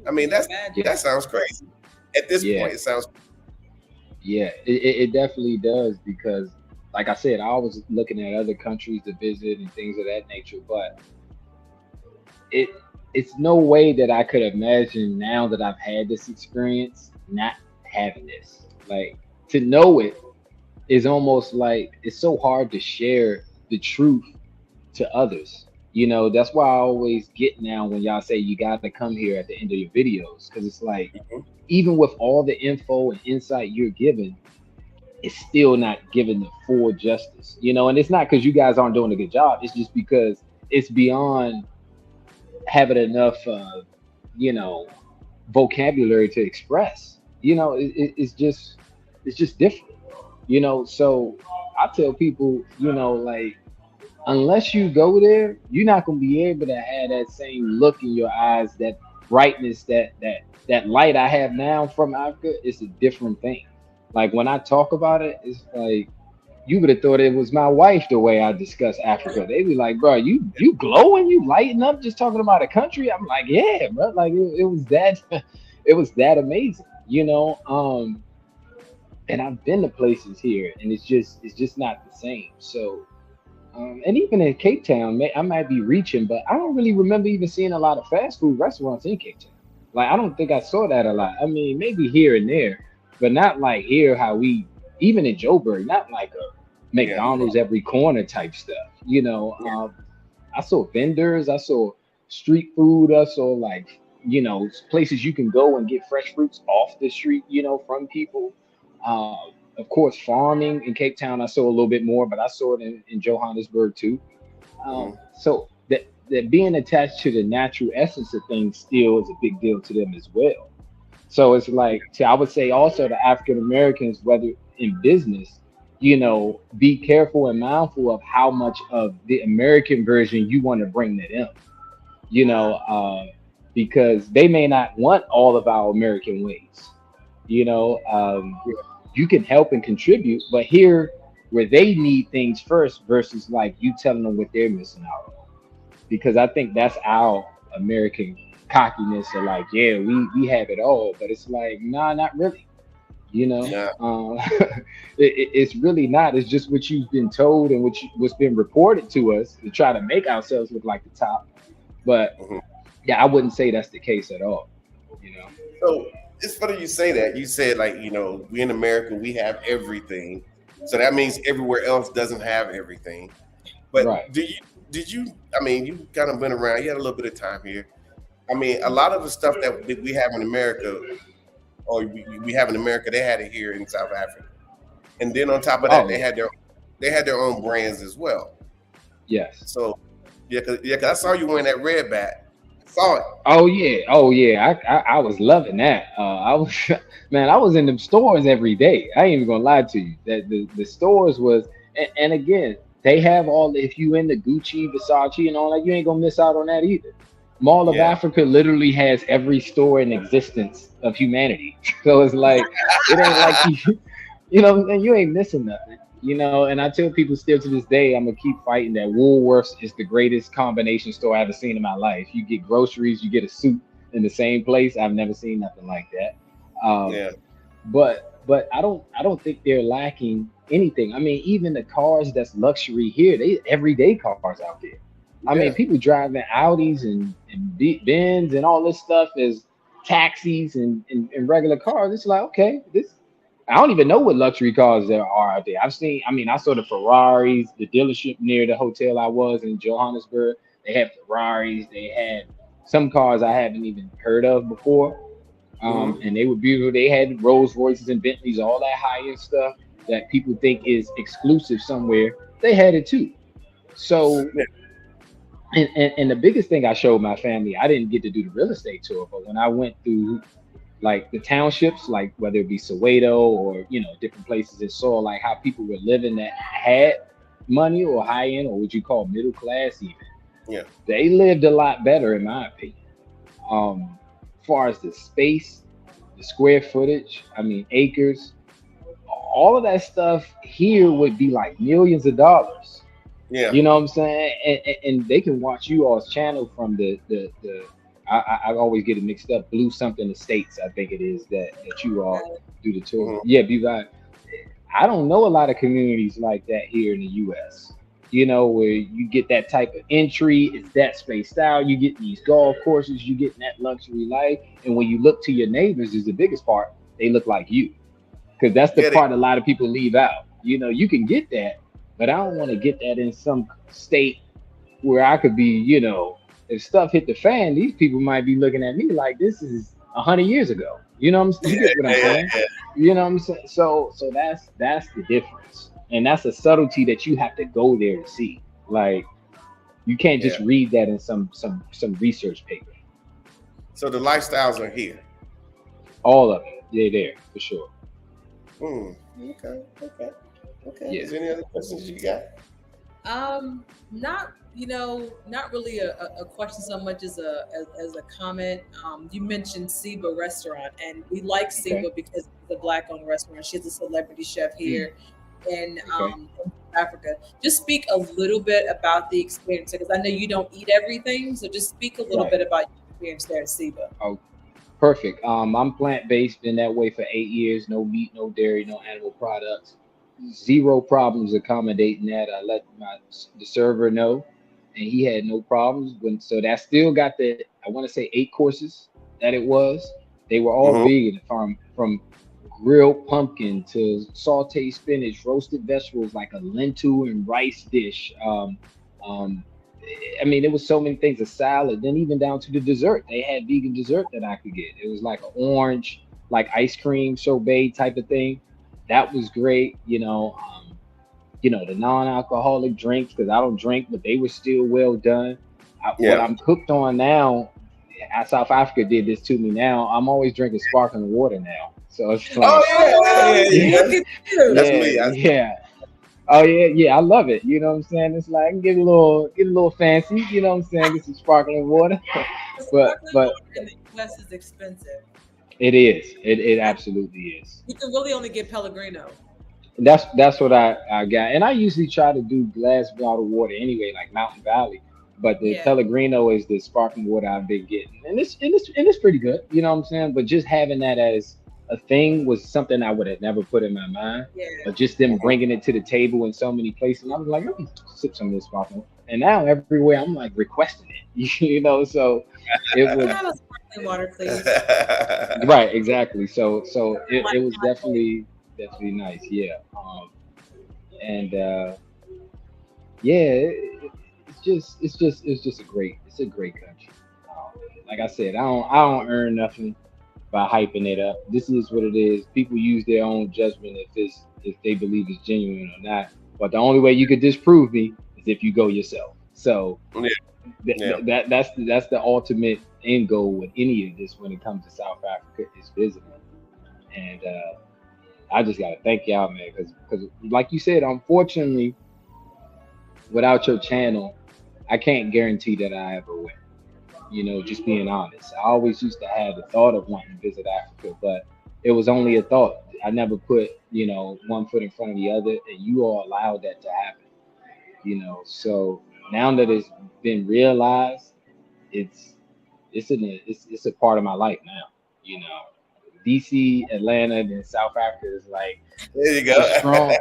A: I mean,
B: Imagine.
D: Yeah,
A: that sounds crazy. At this
D: yeah,
A: point, it sounds
D: yeah. It definitely does because, like I said, I was looking at other countries to visit and things of that nature, but it it's no way that I could imagine now that I've had this experience not having this. Like to know it is almost like it's so hard to share the truth to others. That's why I always get now when y'all say you got to come here at the end of your videos because it's like
A: mhm.
D: even with all the info and insight you're given, it's still not given the full justice. And it's not because you guys aren't doing a good job. It's just because it's beyond having enough, you know, vocabulary to express. It's just different. So I tell people, like unless you go there, you're not gonna be able to have that same look in your eyes, that brightness, that light I have now from Africa. It's a different thing. Like when I talk about it, it's like you would have thought it was my wife the way I discuss Africa. They be like, bro, you glowing, you lighting up just talking about a country. I'm like, yeah, bro. Like it was that it was that amazing. And I've been to places here and it's just not the same. So and even in Cape Town, I might be reaching, but I don't really remember even seeing a lot of fast food restaurants in Cape Town. Like, I don't think I saw that a lot. I mean, maybe here and there, but not like here, how even in Joburg, not like a
A: Yeah.
D: McDonald's every corner type stuff. I saw vendors, I saw street food, I saw like, places you can go and get fresh fruits off the street, from people. Of course, farming in Cape Town, I saw a little bit more, but I saw it in Johannesburg too.
A: Mhm.
D: So that being attached to the natural essence of things still is a big deal to them as well. So it's like, I would say also to African Americans, whether in business, be careful and mindful of how much of the American version you want to bring to them, you know, uh, because they may not want all of our American ways. You know, um, you can help and contribute, but here where they need things first versus like you telling them what they're missing out on. Because I think that's our American cockiness of like, yeah, we have it all, but it's like, nah, not really. You know,
A: Yeah.
D: it's really not. It's just what you've been told and what's been reported to us to try to make ourselves look like the top. But
A: Mhm.
D: yeah, I wouldn't say that's the case at all. You know,
A: So it's funny you say that. You said like, we in America, we have everything. So that means everywhere else doesn't have everything.
D: right?
A: But did you, I mean, you kind of been around, you had a little bit of time here. I mean, a lot of the stuff that we have in America, or we have in America, they had it here in South Africa. And then on top of that,
D: Oh yeah,
A: they had their own brands as well.
D: yes.
A: So yeah, 'cause I saw you wearing that red bat. I saw it.
D: Oh yeah. I was loving that. I was man, I was in them stores every day. I ain't even gonna lie to you. That the stores was and again they have all. If you in the Gucci, Versace, and all that, you ain't gonna miss out on that either. Mall of
A: Yeah.
D: Africa literally has every store in existence of humanity. So it's like it ain't like and you ain't missing nothing. And I tell people still to this day, I'm gonna keep fighting that Woolworths is the greatest combination store I've ever seen in my life. You get groceries, you get a suit in the same place. I've never seen nothing like that. Um,
A: Yeah.
D: but I don't think they're lacking anything. I mean, even the cars that's luxury here, they everyday cars out there. I mean,
A: Yeah.
D: people driving Audis and Benz and all this stuff as taxis and regular cars. It's like, okay, this. I don't even know what luxury cars there are out there. I've seen. I mean, I saw the Ferraris. The dealership near the hotel I was in Johannesburg. They had Ferraris. They had some cars I haven't even heard of before.
A: Hmm.
D: And they were beautiful. They had Rolls Royces and Bentleys, all that high end stuff that people think is exclusive somewhere. They had it too. So,
A: Yeah.
D: and the biggest thing I showed my family, I didn't get to do the real estate tour, but when I went through like the townships, like whether it be Soweto or different places, and saw like how people were living that had money or high end or what you call middle class even.
A: Yeah.
D: They lived a lot better in my opinion. As far as the space, the square footage, I mean acres, all of that stuff here would be like millions of dollars.
A: Yeah.
D: You know what I'm saying? And they can watch you all's channel from the I always get it mixed up. Blue something estates, I think it is that you all do the tour.
A: Hmm.
D: Yeah, be right. I don't know a lot of communities like that here in the US. Where you get that type of entry, it's that spaced out. You get these golf courses, you get that luxury life. And when you look to your neighbors, is the biggest part, they look like you. Because that's the
A: Yeah.
D: part a lot of people leave out. You can get that, but I don't want to get that in some state where I could be, if stuff hit the fan, these people might be looking at me like this is 100 years ago. You get what I'm
A: Yeah.
D: saying?
A: Yeah.
D: You know what I'm saying? So that's the difference, and that's a subtlety that you have to go there to see. Like you can't just
A: Yeah.
D: read that in some research paper.
A: So the lifestyles are here.
D: All of it, they're there for sure.
A: Hmm. Okay. Okay. Okay.
D: Yeah.
A: Is there any other questions you got?
B: Not not really a question so much as a comment. You mentioned Seba restaurant, and we like
D: Okay.
B: Seba because it's a black-owned restaurant. She's a celebrity chef
D: Mm,
B: here in
D: okay.
B: Africa. Just speak a little bit about the experience because I know you don't eat everything, so just speak a little
D: Right.
B: bit about your experience there at Seba.
D: Oh, perfect. I'm plant based. Been that way for 8 years. No meat, no dairy, no animal products. Zero problems accommodating that. I let the server know, and he had no problems. So that still got the I want to say 8 courses that it was. They were all
A: Hmm.
D: vegan from grilled pumpkin to sauteed spinach, roasted vegetables like a lentil and rice dish. Um, I mean, there was so many things, a salad, then even down to the dessert. They had vegan dessert that I could get. It was like an orange, like ice cream sorbet type of thing. That was great. The non-alcoholic drinks because I don't drink, but they were still well done. What
A: Yeah.
D: I'm cooked on now, South Africa did this to me. Now I'm always drinking sparkling water now. So it's
A: Oh
D: like,
A: yeah. Yeah. Yeah.
D: yeah,
B: Look
A: Yeah.
B: at you.
A: That's
D: yeah,
A: me.
D: yeah. Oh yeah, yeah, I love it. You know what I'm saying? It's like I can get a little fancy. You know what I'm saying? Get some sparkling water,
B: The
D: but
B: sparkling
D: but
B: water in the US is expensive.
D: it is. It absolutely is.
B: You can really only get Pellegrino.
D: That's what I got, and I usually try to do glass bottled water anyway, like Mountain Valley. But the
B: Yeah.
D: Pellegrino is the sparkling water I've been getting, and it's pretty good. You know what I'm saying? But just having that as a thing was something I would have never put in my mind.
B: Yeah.
D: But just them
A: Mhm.
D: bringing it to the table in so many places, I was like, let me sip some of this sparkling. And now everywhere I'm like requesting it. So it
B: Can I
D: was
B: have a sparkling water, please?
D: right, exactly. So it,
B: My,
D: it was
B: my place.
D: definitely nice. Yeah. And yeah, it's a great country. Um, like I said, I don't earn nothing by hyping it up. This is what it is. People use their own judgment if they believe it's genuine or not. But the only way you could disprove me is if you go yourself. So
A: Yeah. Yeah.
D: that's the ultimate end goal with any of this when it comes to South Africa is visiting. And I just gotta thank y'all, man, because like you said, unfortunately, without your channel, I can't guarantee that I ever will. Just being honest. I always used to have the thought of wanting to visit Africa, but it was only a thought. I never put, one foot in front of the other, and you all allowed that to happen. So now that it's been realized, it's it's a part of my life now, you know. DC, Atlanta, and then South Africa is like
A: There you
D: the
A: go.
D: strong.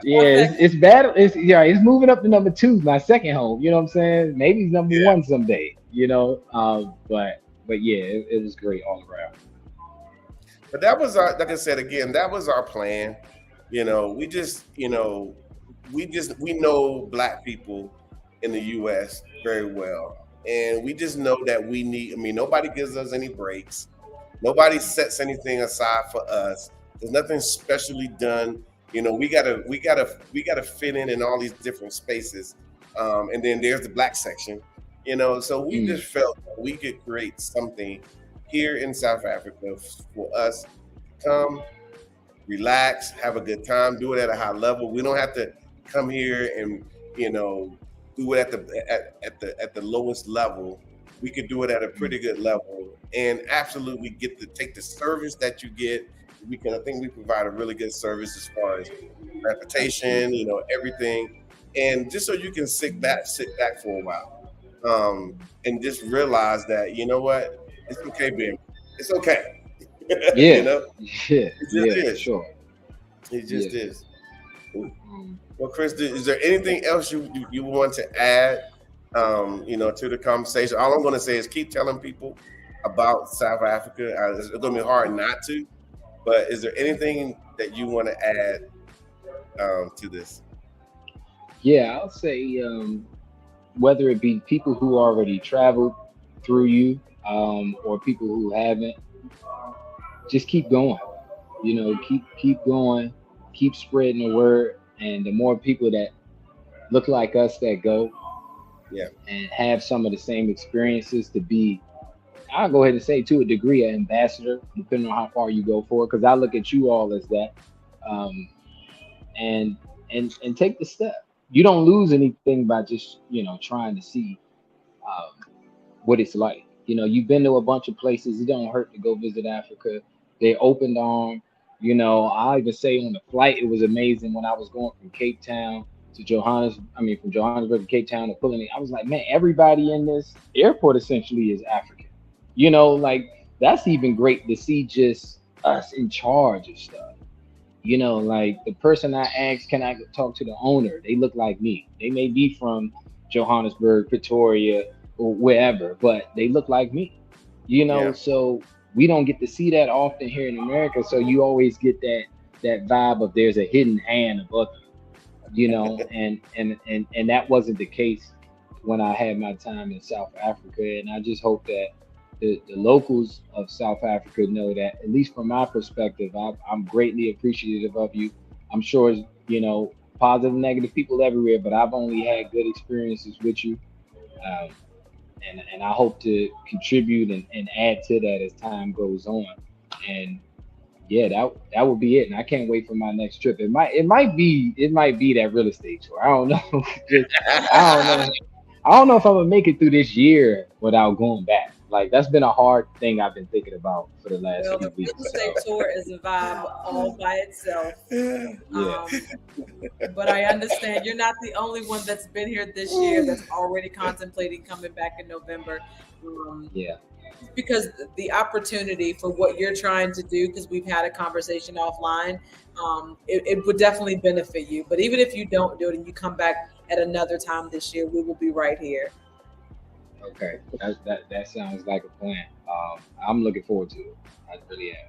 D: Yeah,
B: Trifecta.
D: it's bad. It's moving up to number two, my second home. You know what I'm saying? Maybe it's number
A: Yeah.
D: one someday. But yeah, it was great all around.
A: But that was our, like I said again, that was our plan. We know black people in the US very well. And we just know that we need, I mean, nobody gives us any breaks. Nobody sets anything aside for us. There's nothing specially done. We gotta fit in all these different spaces. And then there's the black section. So we
D: Mm,
A: just felt that we could create something here in South Africa for us to come, relax, have a good time, do it at a high level. We don't have to come here and do it at the lowest level. We could do it at a
D: mm,
A: pretty good level and absolutely get to take the service that you get. I think we provide a really good service as far as reputation,
D: absolutely.
A: everything, and just so you can sit back for a while, and just realize that you know what, it's okay, being, it's okay, you
D: Yeah,
A: know,
D: yeah,
A: it just
D: yeah, for
A: is.
D: sure.
A: It
D: Yeah.
A: just is. Well, Chris, is there anything else you want to add, to the conversation? All I'm going to say is keep telling people about South Africa. It's going to be hard not to, but is there anything that you want to add to this?
D: Yeah, I'll say whether it be people who already traveled through you, or people who haven't, just keep going. Keep going, keep spreading the word, and the more people that look like us that go
A: Yeah,
D: and have some of the same experiences to be, I'll go ahead and say to a degree, an ambassador, depending on how far you go for it. Because I look at you all as that, um, and and take the step. You don't lose anything by just trying to see um, what it's like. You've been to a bunch of places. It don't hurt to go visit Africa. They opened arm. I even say on the flight, it was amazing when I was going from Cape Town to from Johannesburg to Cape Town to pulling it. I was like, man, everybody in this airport essentially is African. Like that's even great to see just us in charge of stuff. Like the person I asked, can I talk to the owner? They look like me. They may be from Johannesburg, Pretoria, or wherever, but they look like me.
A: yeah,
D: So we don't get to see that often here in America. So you always get that vibe of there's a hidden hand above you, and that wasn't the case when I had my time in South Africa. And I just hope that the locals of South Africa know that, at least from my perspective, I'm greatly appreciative of you. I'm sure, positive, negative people everywhere, but I've only had good experiences with you. Um, and I hope to contribute and add to that as time goes on. And yeah, that would be it. And I can't wait for my next trip. It might be that real estate tour. I don't know. Just I don't know. I don't know if I'm gonna make it through this year without going back. Like that's been a hard thing I've been thinking about for the last
B: Well,
D: few
B: the
D: weeks.
B: real
D: So
B: estate tour is a vibe all by itself.
D: yeah,
B: Um, but I understand you're not the only one that's been here this year that's already contemplating coming back in November. Um,
D: yeah,
B: because the opportunity for what you're trying to do, because we've had a conversation offline, it would definitely benefit you. But even if you don't do it and you come back at another time this year, we will be right here.
D: okay. That sounds like a plan. I'm looking forward to it. I really am.
A: yeah.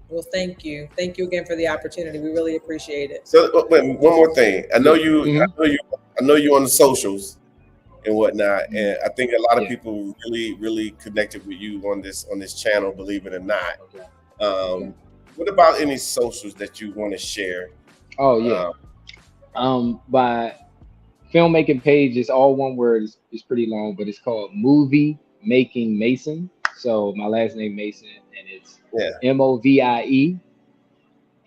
B: Well, thank you. Thank you again for the opportunity. We really appreciate it.
A: So wait, one more thing. I know
D: Yeah.
A: you. I
D: Hmm.
A: know you. I know you on the socials and whatnot.
D: Hmm.
A: And I think a lot of
D: Yeah.
A: people really, really connected with you on this channel. Believe it or not.
D: Okay. Okay.
A: Um, what about any socials that you want to share?
D: Oh yeah.
A: Um,
D: My filmmaking page is all one word. It's pretty long, but it's called Movie Making Mason. So my last name Mason, and it's
A: yeah. Okay.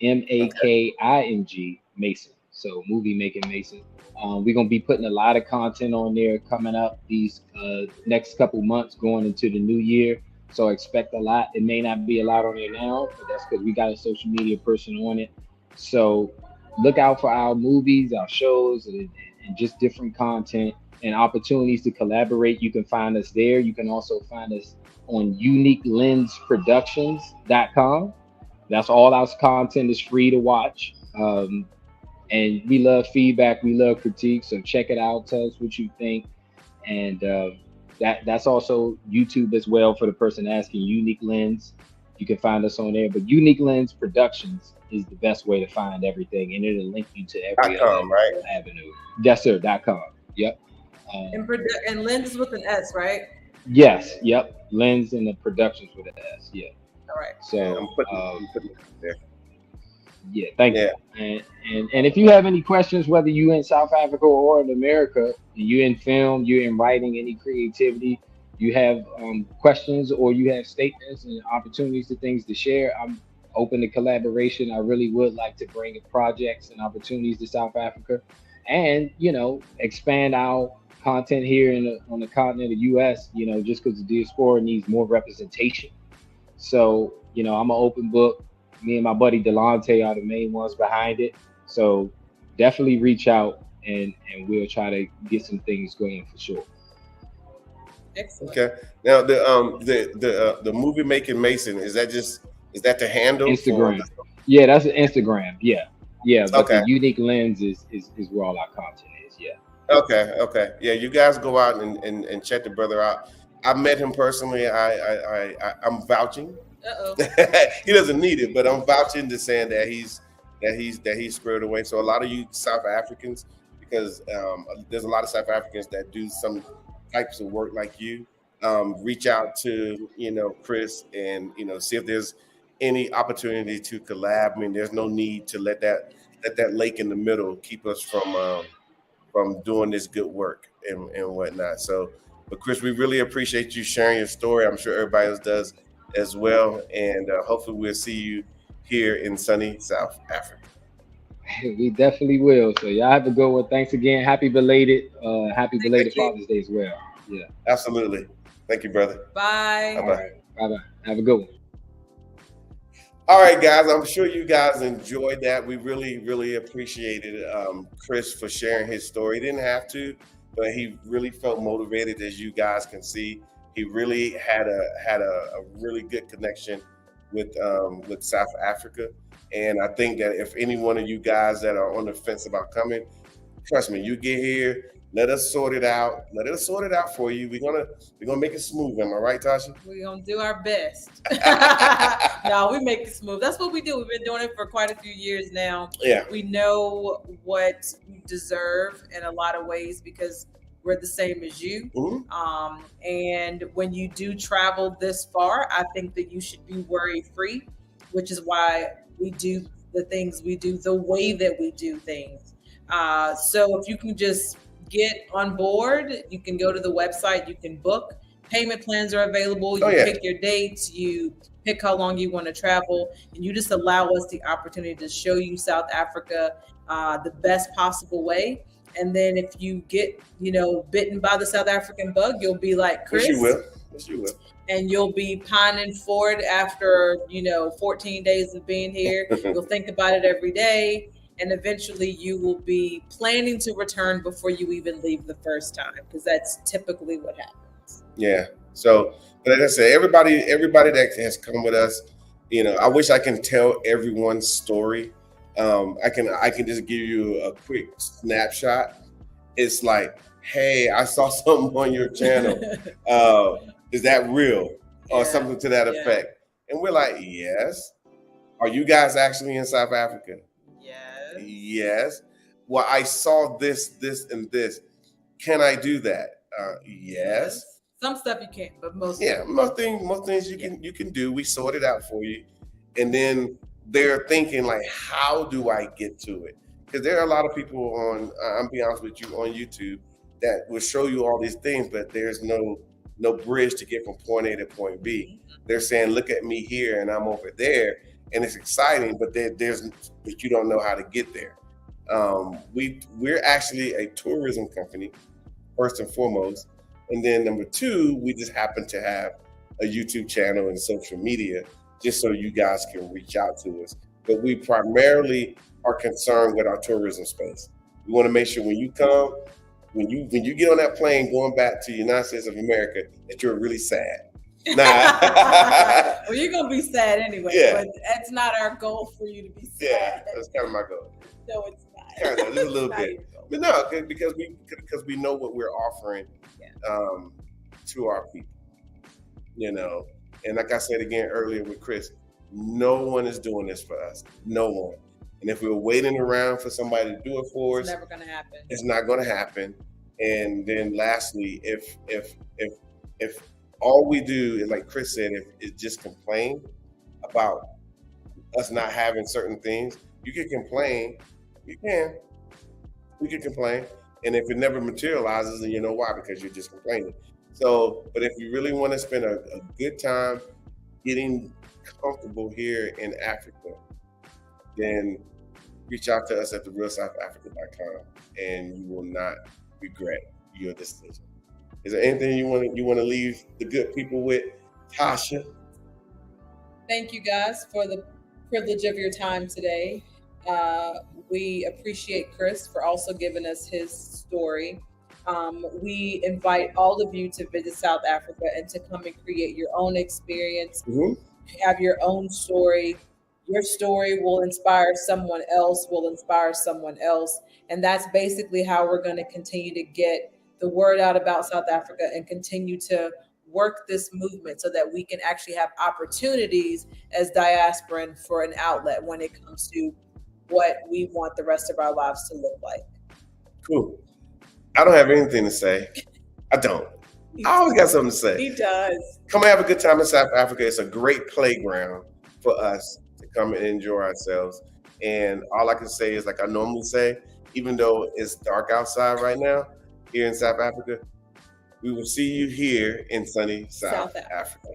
D: MOVIEMAKING Mason. So Movie Making Mason. We're gonna be putting a lot of content on there coming up these next couple months going into the new year. So expect a lot. It may not be a lot on there now, but that's because we got a social media person on it. So look out for our movies, our shows, and just different content and opportunities to collaborate. You can find us there. You can also find us on uniquelensproductions.com. That's all our content is free to watch. And we love feedback, we love critique. So check it out, tell us what you think. And that's also YouTube as well for the person asking. Unique Lens, you can find us on there. But Unique Lens Productions is the best way to find everything, and it'll link you to every other
A: right?
D: avenue. Yes, sir. .com. Yep.
B: And Lens is with an S, right?
D: Yes. Yep. Lens and the Productions with an S. Yeah.
B: All right.
D: So
A: I'm putting it there.
D: yeah, thank you. And if you have any questions, whether you in South Africa or in America, you in film, you in writing, any creativity, you have questions or you have statements and opportunities to things to share, I'm open to collaboration. I really would like to bring projects and opportunities to South Africa, and expand our content here on the continent of the U.S. Just because the diaspora needs more representation. So I'm an open book. Me and my buddy Delonte are the main ones behind it. So definitely reach out and we'll try to get some things going for sure.
B: Excellent.
A: Okay. Now the movie making Mason, is that the handle?
D: Instagram. Yeah, that's an Instagram. Yeah. But
A: Okay.
D: the Unique Lens is where all our content is. Yeah.
A: Okay. Yeah, you guys go out and check the brother out. I met him personally. I'm vouching.
B: Uh-oh.
A: He doesn't need it, but I'm vouching to saying that he's squared away. So a lot of you South Africans, because there's a lot of South Africans that do some types of work like you, reach out to Chris and see if there's any opportunity to collab. I mean, there's no need to let that lake in the middle keep us from doing this good work and whatnot. So, but Chris, we really appreciate you sharing your story. I'm sure everybody else does as well, and hopefully we'll see you here in sunny South Africa.
D: We definitely will. So y'all have a good one. Thanks again. Happy belated Father's Day as well. Yeah.
A: Absolutely. Thank you, brother.
B: Bye.
A: Bye-bye.
D: Bye-bye. Have a good one.
A: All right, guys. I'm sure you guys enjoyed that. We really, really appreciated Chris for sharing his story. He didn't have to, but he really felt motivated, as you guys can see. He really had a really good connection with South Africa, and I think that if any one of you guys that are on the fence about coming, trust me, you get here. Let us sort it out. Let us sort it out for you. We're gonna make it smooth. Am I right, Tasha?
B: We're gonna do our best. No, we make it smooth. That's what we do. We've been doing it for quite a few years now.
A: Yeah.
B: We know what you deserve in a lot of ways because we're the same as you.
A: Mm-hmm.
B: And when you do travel this far, I think that you should be worry-free, which is why we do the things we do the way that we do things. So if you can just get on board, you can go to the website, you can book. Payment plans are available. You pick your dates, you pick how long you want to travel, and you just allow us the opportunity to show you South Africa the best possible way. And then if you get, bitten by the South African bug, you'll be like Chris.
A: Yes, you will.
B: And you'll be pining for it after, 14 days of being here. You'll think about it every day. And eventually you will be planning to return before you even leave the first time, because that's typically what happens.
A: Yeah. So, but like I said, everybody that has come with us, I wish I can tell everyone's story. I can just give you a quick snapshot. It's like, hey, I saw something on your channel. Is that real? Or something to that effect. And we're like, yes. Are you guys actually in South Africa? Yes. Well, I saw this, and this. Can I do that? Yes.
B: Some stuff you can't, but most
A: things you can do. We sort it out for you. And then they're thinking like, how do I get to it? Because there are a lot of people I'm be honest with you, on YouTube that will show you all these things, but there's no bridge to get from point A to point B. They're saying, look at me here and I'm over there. And it's exciting, but but you don't know how to get there. We're actually a tourism company, first and foremost. And then number two, we just happen to have a YouTube channel and social media just so you guys can reach out to us. But we primarily are concerned with our tourism space. We want to make sure when you come, when you get on that plane going back to the United States of America, that you're really sad. Nah.
B: Well, you're gonna be sad anyway.
A: Yeah.
B: But that's not our goal for you to be sad.
A: Yeah, that's kind of my goal.
B: No, it's not.
A: Kind of, just a little
B: It's not
A: bit.
B: your goal.
A: But no, because we know what we're offering to our people, you know. And like I said again earlier with Chris, no one is doing this for us. No one. And if we're waiting around for somebody to do it for
B: It's
A: us,
B: never gonna happen.
A: it's not going to happen. And then lastly, if all we do is, like Chris said, if is just complain about us not having certain things, you can complain. You can complain, and if it never materializes, then you know why, because you're just complaining. So, but if you really want to spend a good time getting comfortable here in Africa, then reach out to us at therealsouthafrica.com, and you will not regret your decision. Is there anything you want to leave the good people with, Tasha?
B: Thank you guys for the privilege of your time today. We appreciate Chris for also giving us his story. We invite all of you to visit South Africa and to come and create your own experience, have your own story. Your story will inspire someone else, And that's basically how we're going to continue to get the word out about South Africa and continue to work this movement so that we can actually have opportunities as diasporan for an outlet when it comes to what we want the rest of our lives to look like.
A: Cool. I don't have anything to say. I don't. I always got something to say.
B: He does.
A: Come and have a good time in South Africa. It's a great playground for us to come and enjoy ourselves. And all I can say is, like I normally say, even though it's dark outside right now here in South Africa, we will see you here in sunny South Africa.